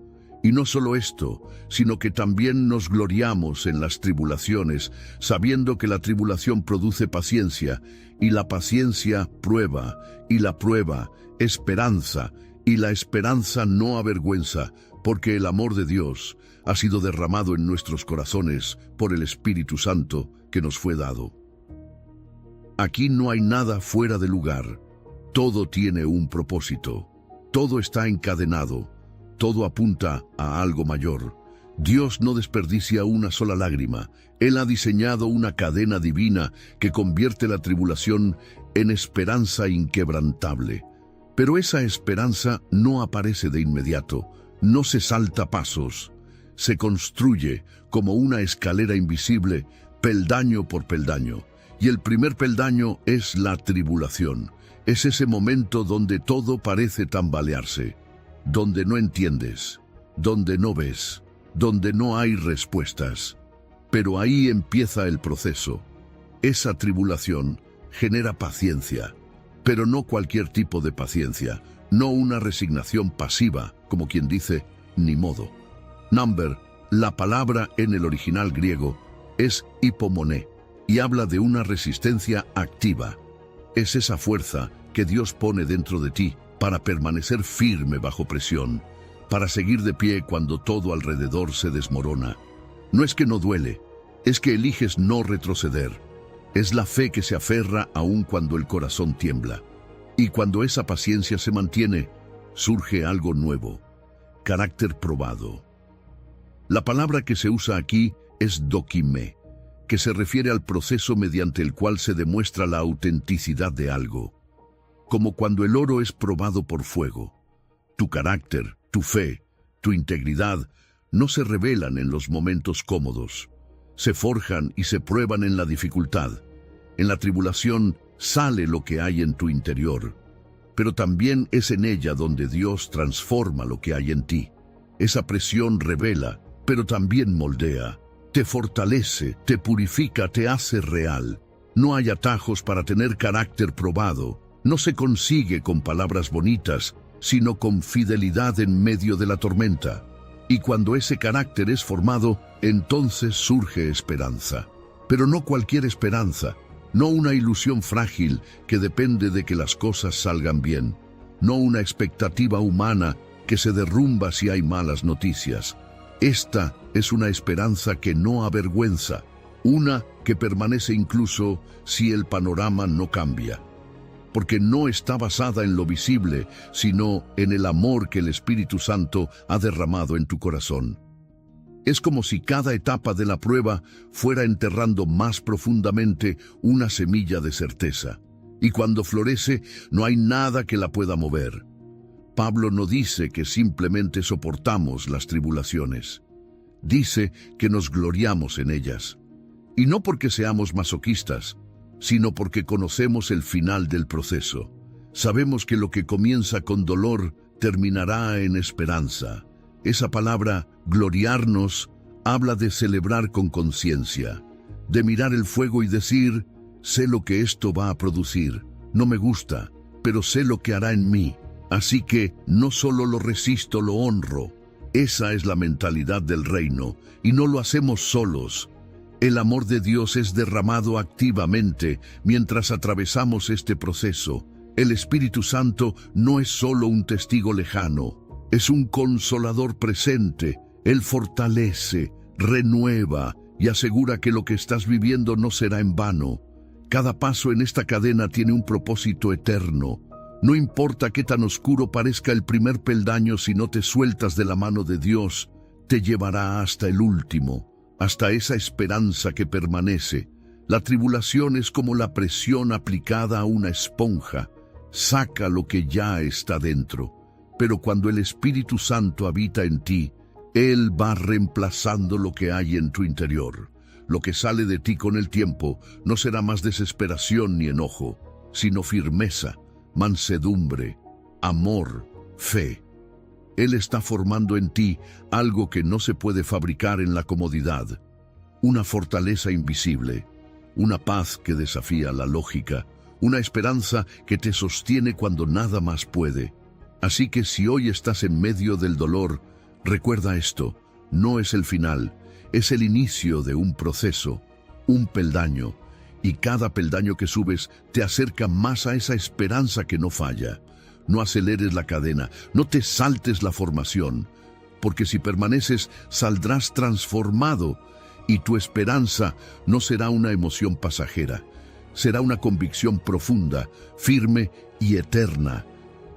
Y no solo esto, sino que también nos gloriamos en las tribulaciones, sabiendo que la tribulación produce paciencia, y la paciencia prueba, y la prueba esperanza, y la esperanza no avergüenza, porque el amor de Dios ha sido derramado en nuestros corazones por el Espíritu Santo que nos fue dado. Aquí no hay nada fuera de lugar. Todo tiene un propósito. Todo está encadenado. Todo apunta a algo mayor. Dios no desperdicia una sola lágrima. Él ha diseñado una cadena divina que convierte la tribulación en esperanza inquebrantable. Pero esa esperanza no aparece de inmediato. No se salta pasos. Se construye como una escalera invisible, peldaño por peldaño. Y el primer peldaño es la tribulación. Es ese momento donde todo parece tambalearse, donde no entiendes, donde no ves, donde no hay respuestas. Pero ahí empieza el proceso. Esa tribulación genera paciencia, pero no cualquier tipo de paciencia, no una resignación pasiva, como quien dice, ni modo. Number, la palabra en el original griego, es hipomoné, y habla de una resistencia activa. Es esa fuerza que Dios pone dentro de ti para permanecer firme bajo presión, para seguir de pie cuando todo alrededor se desmorona. No es que no duele, es que eliges no retroceder. Es la fe que se aferra aún cuando el corazón tiembla. Y cuando esa paciencia se mantiene, surge algo nuevo, carácter probado. La palabra que se usa aquí es dokimé, que se refiere al proceso mediante el cual se demuestra la autenticidad de algo, como cuando el oro es probado por fuego. Tu carácter, tu fe, tu integridad no se revelan en los momentos cómodos, se forjan y se prueban en la dificultad. En la tribulación sale lo que hay en tu interior, pero también es en ella donde Dios transforma lo que hay en ti. Esa presión revela, pero también moldea, te fortalece, te purifica, te hace real. No hay atajos para tener carácter probado. No se consigue con palabras bonitas, sino con fidelidad en medio de la tormenta. Y cuando ese carácter es formado, entonces surge esperanza. Pero no cualquier esperanza, no una ilusión frágil que depende de que las cosas salgan bien, no una expectativa humana que se derrumba si hay malas noticias. Esta es una esperanza que no avergüenza, una que permanece incluso si el panorama no cambia, porque no está basada en lo visible, sino en el amor que el Espíritu Santo ha derramado en tu corazón. Es como si cada etapa de la prueba fuera enterrando más profundamente una semilla de certeza, y cuando florece no hay nada que la pueda mover. Pablo no dice que simplemente soportamos las tribulaciones. Dice que nos gloriamos en ellas. Y no porque seamos masoquistas, sino porque conocemos el final del proceso. Sabemos que lo que comienza con dolor terminará en esperanza. Esa palabra, gloriarnos, habla de celebrar con conciencia, de mirar el fuego y decir, sé lo que esto va a producir, no me gusta, pero sé lo que hará en mí. Así que no solo lo resisto, lo honro. Esa es la mentalidad del reino, y no lo hacemos solos. El amor de Dios es derramado activamente mientras atravesamos este proceso. El Espíritu Santo no es solo un testigo lejano, es un consolador presente. Él fortalece, renueva y asegura que lo que estás viviendo no será en vano. Cada paso en esta cadena tiene un propósito eterno. No importa qué tan oscuro parezca el primer peldaño, si no te sueltas de la mano de Dios, te llevará hasta el último, hasta esa esperanza que permanece. La tribulación es como la presión aplicada a una esponja, saca lo que ya está dentro. Pero cuando el Espíritu Santo habita en ti, Él va reemplazando lo que hay en tu interior. Lo que sale de ti con el tiempo no será más desesperación ni enojo, sino firmeza, mansedumbre, amor, fe. Él está formando en ti algo que no se puede fabricar en la comodidad, una fortaleza invisible, una paz que desafía la lógica, una esperanza que te sostiene cuando nada más puede. Así que si hoy estás en medio del dolor, recuerda esto, no es el final, es el inicio de un proceso, un peldaño, y cada peldaño que subes te acerca más a esa esperanza que no falla. No aceleres la cadena, no te saltes la formación, porque si permaneces saldrás transformado y tu esperanza no será una emoción pasajera, será una convicción profunda, firme y eterna,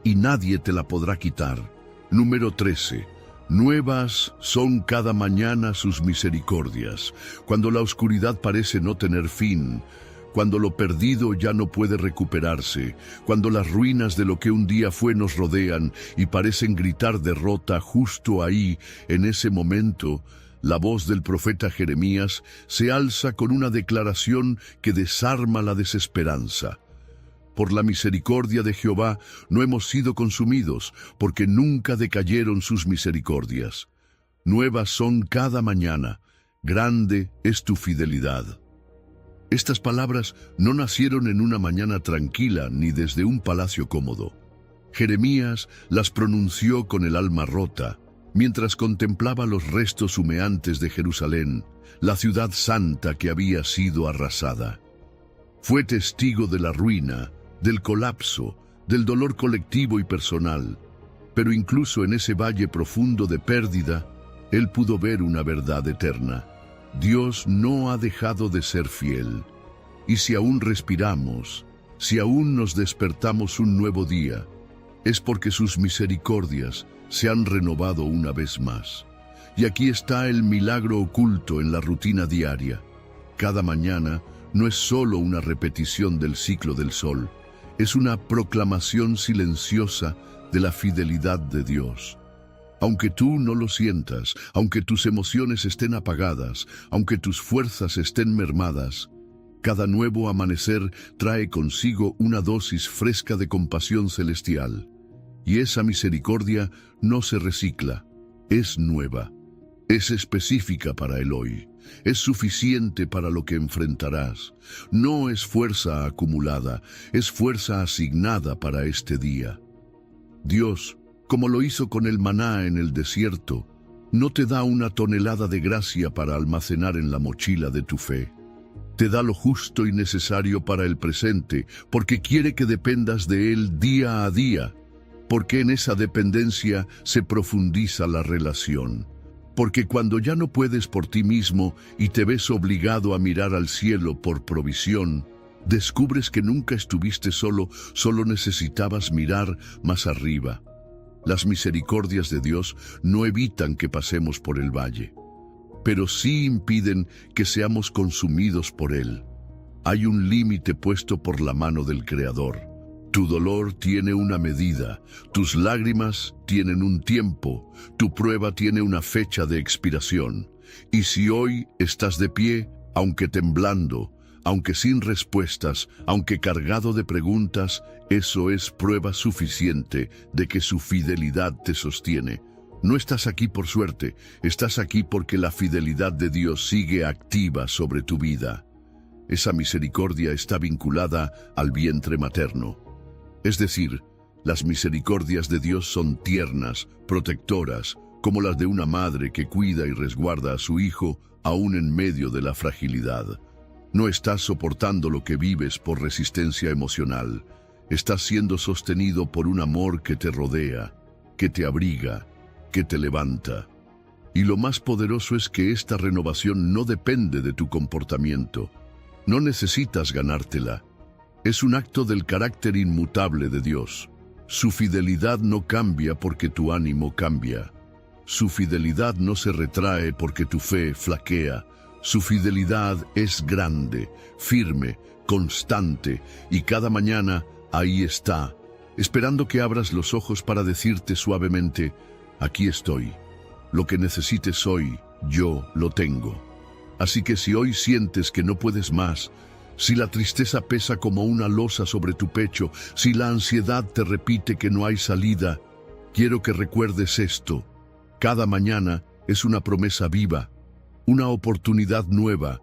y nadie te la podrá quitar. Número 13. Nuevas son cada mañana sus misericordias. Cuando la oscuridad parece no tener fin, cuando lo perdido ya no puede recuperarse, cuando las ruinas de lo que un día fue nos rodean y parecen gritar derrota, justo ahí, en ese momento, la voz del profeta Jeremías se alza con una declaración que desarma la desesperanza. Por la misericordia de Jehová no hemos sido consumidos, porque nunca decayeron sus misericordias. Nuevas son cada mañana, grande es tu fidelidad. Estas palabras no nacieron en una mañana tranquila ni desde un palacio cómodo. Jeremías las pronunció con el alma rota, mientras contemplaba los restos humeantes de Jerusalén, la ciudad santa que había sido arrasada. Fue testigo de la ruina, del colapso, del dolor colectivo y personal, pero incluso en ese valle profundo de pérdida, él pudo ver una verdad eterna. Dios no ha dejado de ser fiel, y si aún respiramos, si aún nos despertamos un nuevo día, es porque sus misericordias se han renovado una vez más. Y aquí está el milagro oculto en la rutina diaria. Cada mañana no es solo una repetición del ciclo del sol, es una proclamación silenciosa de la fidelidad de Dios. Aunque tú no lo sientas, aunque tus emociones estén apagadas, aunque tus fuerzas estén mermadas, cada nuevo amanecer trae consigo una dosis fresca de compasión celestial. Y esa misericordia no se recicla, es nueva, es específica para el hoy, es suficiente para lo que enfrentarás. No es fuerza acumulada, es fuerza asignada para este día. Dios, como lo hizo con el maná en el desierto, no te da una tonelada de gracia para almacenar en la mochila de tu fe. Te da lo justo y necesario para el presente, porque quiere que dependas de Él día a día, porque en esa dependencia se profundiza la relación. Porque cuando ya no puedes por ti mismo y te ves obligado a mirar al cielo por provisión, descubres que nunca estuviste solo, solo necesitabas mirar más arriba. Las misericordias de Dios no evitan que pasemos por el valle, pero sí impiden que seamos consumidos por él. Hay un límite puesto por la mano del Creador. Tu dolor tiene una medida, tus lágrimas tienen un tiempo, tu prueba tiene una fecha de expiración. Y si hoy estás de pie, aunque temblando, aunque sin respuestas, aunque cargado de preguntas, eso es prueba suficiente de que su fidelidad te sostiene. No estás aquí por suerte, estás aquí porque la fidelidad de Dios sigue activa sobre tu vida. Esa misericordia está vinculada al vientre materno. Es decir, las misericordias de Dios son tiernas, protectoras, como las de una madre que cuida y resguarda a su hijo aún en medio de la fragilidad. No estás soportando lo que vives por resistencia emocional. Estás siendo sostenido por un amor que te rodea, que te abriga, que te levanta. Y lo más poderoso es que esta renovación no depende de tu comportamiento. No necesitas ganártela. Es un acto del carácter inmutable de Dios. Su fidelidad no cambia porque tu ánimo cambia. Su fidelidad no se retrae porque tu fe flaquea. Su fidelidad es grande, firme, constante, y cada mañana ahí está, esperando que abras los ojos para decirte suavemente: aquí estoy. Lo que necesites hoy, yo lo tengo. Así que si hoy sientes que no puedes más, si la tristeza pesa como una losa sobre tu pecho, si la ansiedad te repite que no hay salida, quiero que recuerdes esto. Cada mañana es una promesa viva, una oportunidad nueva,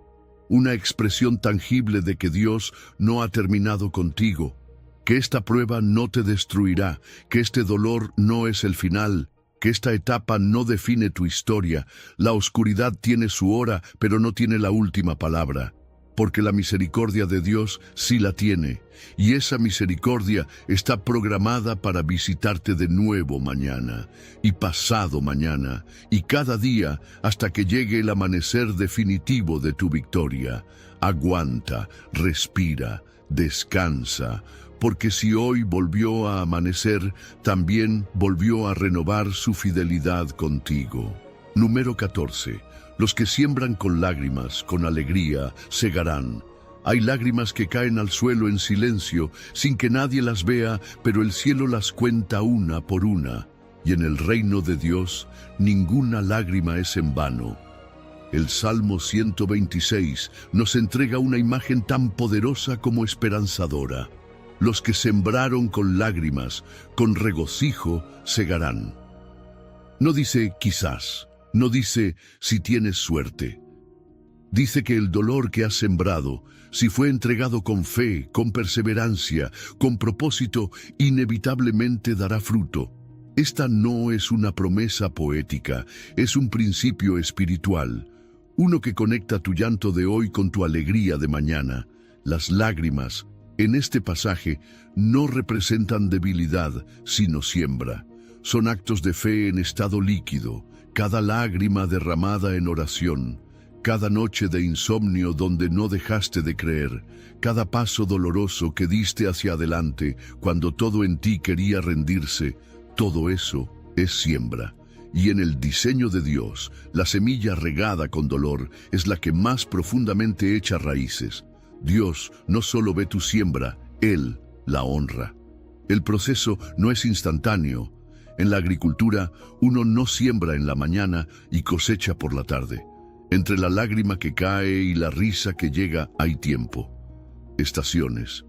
una expresión tangible de que Dios no ha terminado contigo, que esta prueba no te destruirá, que este dolor no es el final, que esta etapa no define tu historia. La oscuridad tiene su hora, pero no tiene la última palabra. Porque la misericordia de Dios sí la tiene, y esa misericordia está programada para visitarte de nuevo mañana, y pasado mañana, y cada día hasta que llegue el amanecer definitivo de tu victoria. Aguanta, respira, descansa, porque si hoy volvió a amanecer, también volvió a renovar su fidelidad contigo. Número 14. Los que siembran con lágrimas, con alegría, segarán. Hay lágrimas que caen al suelo en silencio, sin que nadie las vea, pero el cielo las cuenta una por una. Y en el reino de Dios, ninguna lágrima es en vano. El Salmo 126 nos entrega una imagen tan poderosa como esperanzadora. Los que sembraron con lágrimas, con regocijo, segarán. No dice quizás. No dice si tienes suerte. Dice que el dolor que has sembrado, si fue entregado con fe, con perseverancia, con propósito, inevitablemente dará fruto. Esta no es una promesa poética, es un principio espiritual, uno que conecta tu llanto de hoy con tu alegría de mañana. Las lágrimas, en este pasaje, no representan debilidad, sino siembra. Son actos de fe en estado líquido. Cada lágrima derramada en oración, cada noche de insomnio donde no dejaste de creer, cada paso doloroso que diste hacia adelante cuando todo en ti quería rendirse, todo eso es siembra. Y en el diseño de Dios, la semilla regada con dolor es la que más profundamente echa raíces. Dios no solo ve tu siembra, Él la honra. El proceso no es instantáneo. En la agricultura, uno no siembra en la mañana y cosecha por la tarde. Entre la lágrima que cae y la risa que llega hay tiempo. Estaciones.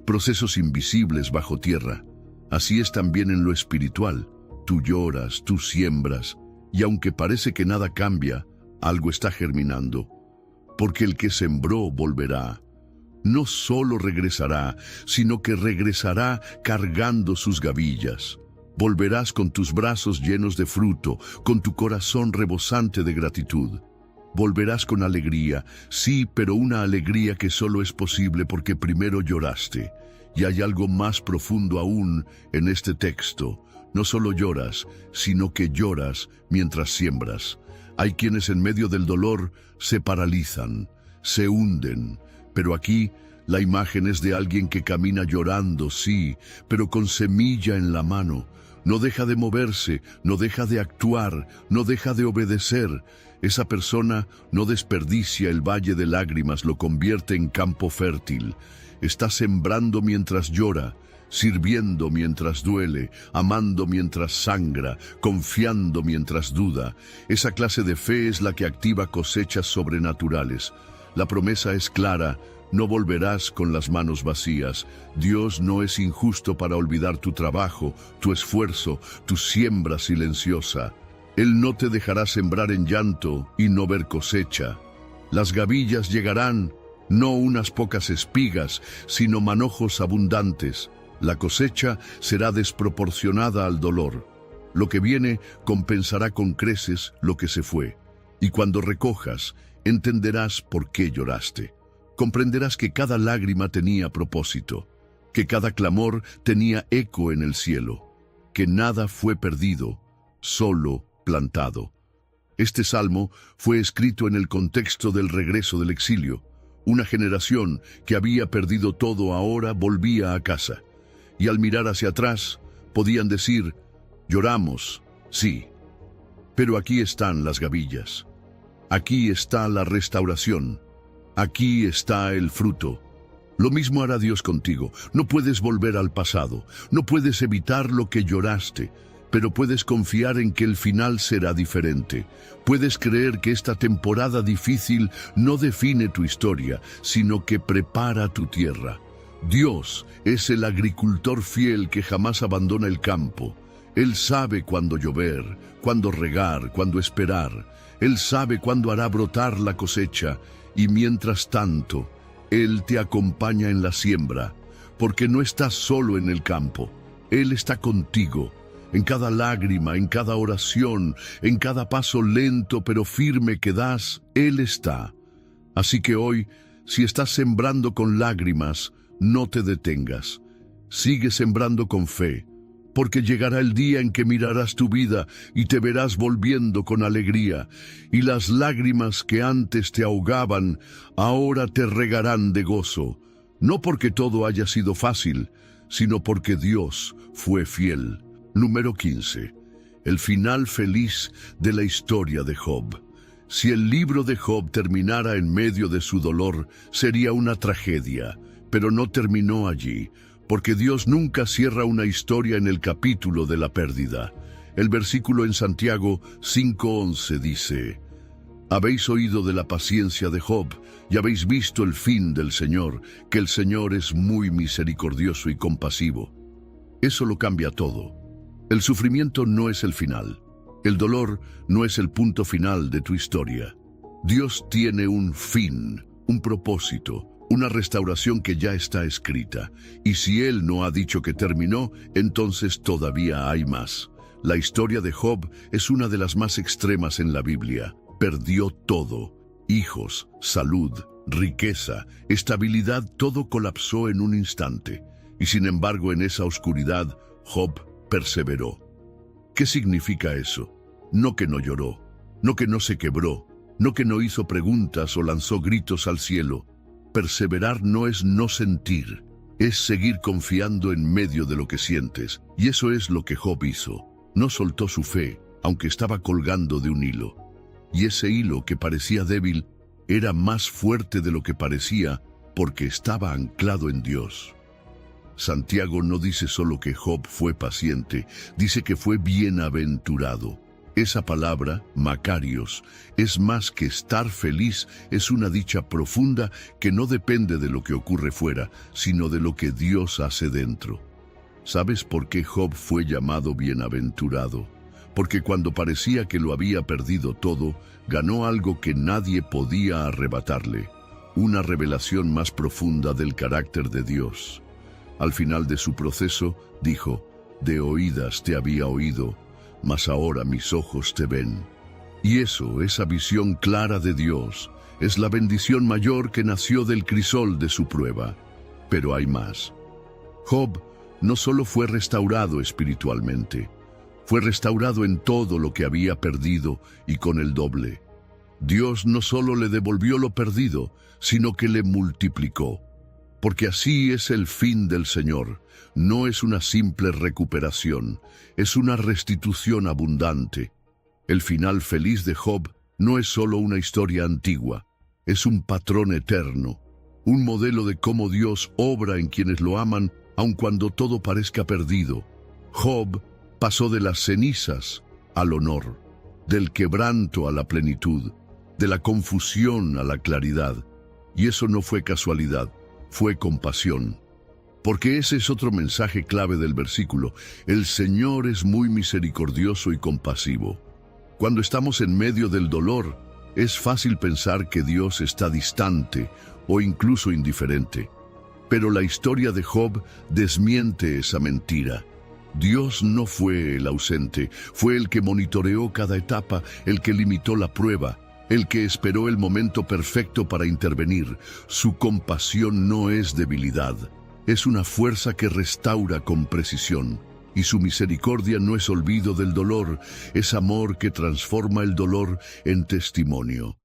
Procesos invisibles bajo tierra. Así es también en lo espiritual. Tú lloras, tú siembras, y aunque parece que nada cambia, algo está germinando. Porque el que sembró volverá. No solo regresará, sino que regresará cargando sus gavillas. Volverás con tus brazos llenos de fruto, con tu corazón rebosante de gratitud. Volverás con alegría, sí, pero una alegría que solo es posible porque primero lloraste. Y hay algo más profundo aún en este texto. No solo lloras, sino que lloras mientras siembras. Hay quienes en medio del dolor se paralizan, se hunden, pero aquí la imagen es de alguien que camina llorando, sí, pero con semilla en la mano. No deja de moverse, no deja de actuar, no deja de obedecer. Esa persona no desperdicia el valle de lágrimas, lo convierte en campo fértil. Está sembrando mientras llora, sirviendo mientras duele, amando mientras sangra, confiando mientras duda. Esa clase de fe es la que activa cosechas sobrenaturales. La promesa es clara: no volverás con las manos vacías. Dios no es injusto para olvidar tu trabajo, tu esfuerzo, tu siembra silenciosa. Él no te dejará sembrar en llanto y no ver cosecha. Las gavillas llegarán, no unas pocas espigas, sino manojos abundantes. La cosecha será desproporcionada al dolor. Lo que viene compensará con creces lo que se fue. Y cuando recojas, entenderás por qué lloraste. Comprenderás que cada lágrima tenía propósito, que cada clamor tenía eco en el cielo, que nada fue perdido, solo plantado. Este salmo fue escrito en el contexto del regreso del exilio. Una generación que había perdido todo ahora volvía a casa. Y al mirar hacia atrás, podían decir: lloramos, sí, pero aquí están las gavillas. Aquí está la restauración. Aquí está el fruto. Lo mismo hará Dios contigo. No puedes volver al pasado. No puedes evitar lo que lloraste, pero puedes confiar en que el final será diferente. Puedes creer que esta temporada difícil no define tu historia, sino que prepara tu tierra. Dios es el agricultor fiel que jamás abandona el campo. Él sabe cuándo llover, cuándo regar, cuándo esperar. Él sabe cuándo hará brotar la cosecha. Y mientras tanto, Él te acompaña en la siembra, porque no estás solo en el campo. Él está contigo, en cada lágrima, en cada oración, en cada paso lento pero firme que das. Él está. Así que hoy, si estás sembrando con lágrimas, no te detengas. Sigue sembrando con fe, porque llegará el día en que mirarás tu vida y te verás volviendo con alegría, y las lágrimas que antes te ahogaban, ahora te regarán de gozo, no porque todo haya sido fácil, sino porque Dios fue fiel. Número 15. El final feliz de la historia de Job. Si el libro de Job terminara en medio de su dolor, sería una tragedia, pero no terminó allí, porque Dios nunca cierra una historia en el capítulo de la pérdida. El versículo en Santiago 5:11 dice: habéis oído de la paciencia de Job y habéis visto el fin del Señor, que el Señor es muy misericordioso y compasivo. Eso lo cambia todo. El sufrimiento no es el final. El dolor no es el punto final de tu historia. Dios tiene un fin, un propósito, una restauración que ya está escrita. Y si Él no ha dicho que terminó, entonces todavía hay más. La historia de Job es una de las más extremas en la Biblia. Perdió todo: hijos, salud, riqueza, estabilidad, todo colapsó en un instante. Y sin embargo, en esa oscuridad, Job perseveró. ¿Qué significa eso? No que no lloró, no que no se quebró, no que no hizo preguntas o lanzó gritos al cielo. Perseverar no es no sentir, es seguir confiando en medio de lo que sientes. Y eso es lo que Job hizo. No soltó su fe, aunque estaba colgando de un hilo. Y ese hilo, que parecía débil, era más fuerte de lo que parecía porque estaba anclado en Dios. Santiago no dice solo que Job fue paciente, dice que fue bienaventurado. Esa palabra, Macarios, es más que estar feliz, es una dicha profunda que no depende de lo que ocurre fuera, sino de lo que Dios hace dentro. ¿Sabes por qué Job fue llamado bienaventurado? Porque cuando parecía que lo había perdido todo, ganó algo que nadie podía arrebatarle, una revelación más profunda del carácter de Dios. Al final de su proceso, dijo: «De oídas te había oído, mas ahora mis ojos te ven». Y esa visión clara de Dios, es la bendición mayor que nació del crisol de su prueba. Pero hay más. Job no solo fue restaurado espiritualmente, fue restaurado en todo lo que había perdido y con el doble. Dios no solo le devolvió lo perdido, sino que le multiplicó. Porque así es el fin del Señor. No es una simple recuperación, es una restitución abundante. El final feliz de Job no es solo una historia antigua, es un patrón eterno, un modelo de cómo Dios obra en quienes lo aman, aun cuando todo parezca perdido. Job pasó de las cenizas al honor, del quebranto a la plenitud, de la confusión a la claridad. Y eso no fue casualidad, fue compasión. Porque ese es otro mensaje clave del versículo. El Señor es muy misericordioso y compasivo. Cuando estamos en medio del dolor, es fácil pensar que Dios está distante o incluso indiferente. Pero la historia de Job desmiente esa mentira. Dios no fue el ausente, fue el que monitoreó cada etapa, el que limitó la prueba, el que esperó el momento perfecto para intervenir. Su compasión no es debilidad, es una fuerza que restaura con precisión. Y su misericordia no es olvido del dolor, es amor que transforma el dolor en testimonio.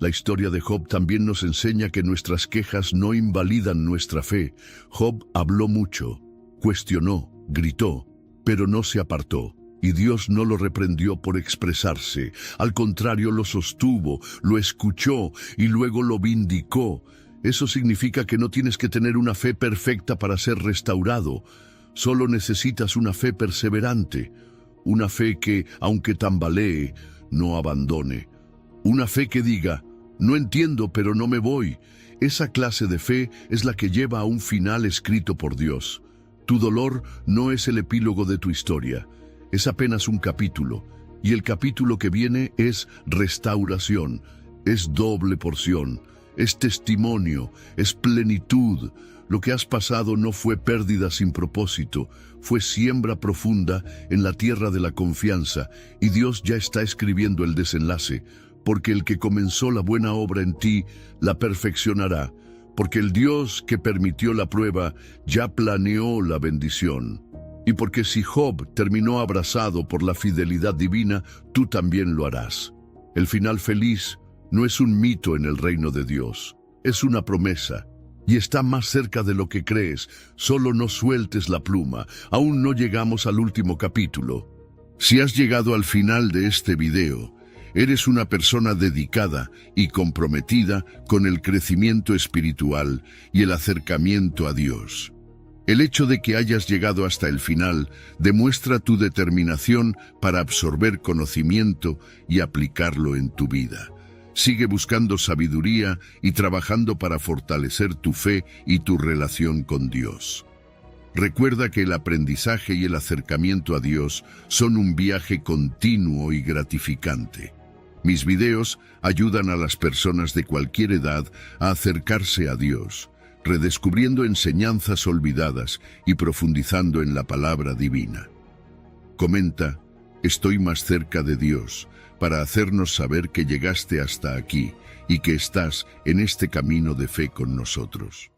La historia de Job también nos enseña que nuestras quejas no invalidan nuestra fe. Job habló mucho, cuestionó, gritó, pero no se apartó. Y Dios no lo reprendió por expresarse. Al contrario, lo sostuvo, lo escuchó y luego lo vindicó. Eso significa que no tienes que tener una fe perfecta para ser restaurado. Solo necesitas una fe perseverante. Una fe que, aunque tambalee, no abandone. Una fe que diga: no entiendo, pero no me voy. Esa clase de fe es la que lleva a un final escrito por Dios. Tu dolor no es el epílogo de tu historia. Es apenas un capítulo, y el capítulo que viene es restauración, es doble porción, es testimonio, es plenitud. Lo que has pasado no fue pérdida sin propósito, fue siembra profunda en la tierra de la confianza, y Dios ya está escribiendo el desenlace, porque el que comenzó la buena obra en ti, la perfeccionará, porque el Dios que permitió la prueba ya planeó la bendición. Y porque si Job terminó abrazado por la fidelidad divina, tú también lo harás. El final feliz no es un mito en el reino de Dios, es una promesa. Y está más cerca de lo que crees. Solo no sueltes la pluma, aún no llegamos al último capítulo. Si has llegado al final de este video, eres una persona dedicada y comprometida con el crecimiento espiritual y el acercamiento a Dios. El hecho de que hayas llegado hasta el final demuestra tu determinación para absorber conocimiento y aplicarlo en tu vida. Sigue buscando sabiduría y trabajando para fortalecer tu fe y tu relación con Dios. Recuerda que el aprendizaje y el acercamiento a Dios son un viaje continuo y gratificante. Mis videos ayudan a las personas de cualquier edad a acercarse a Dios, redescubriendo enseñanzas olvidadas y profundizando en la palabra divina. Comenta: estoy más cerca de Dios, para hacernos saber que llegaste hasta aquí y que estás en este camino de fe con nosotros.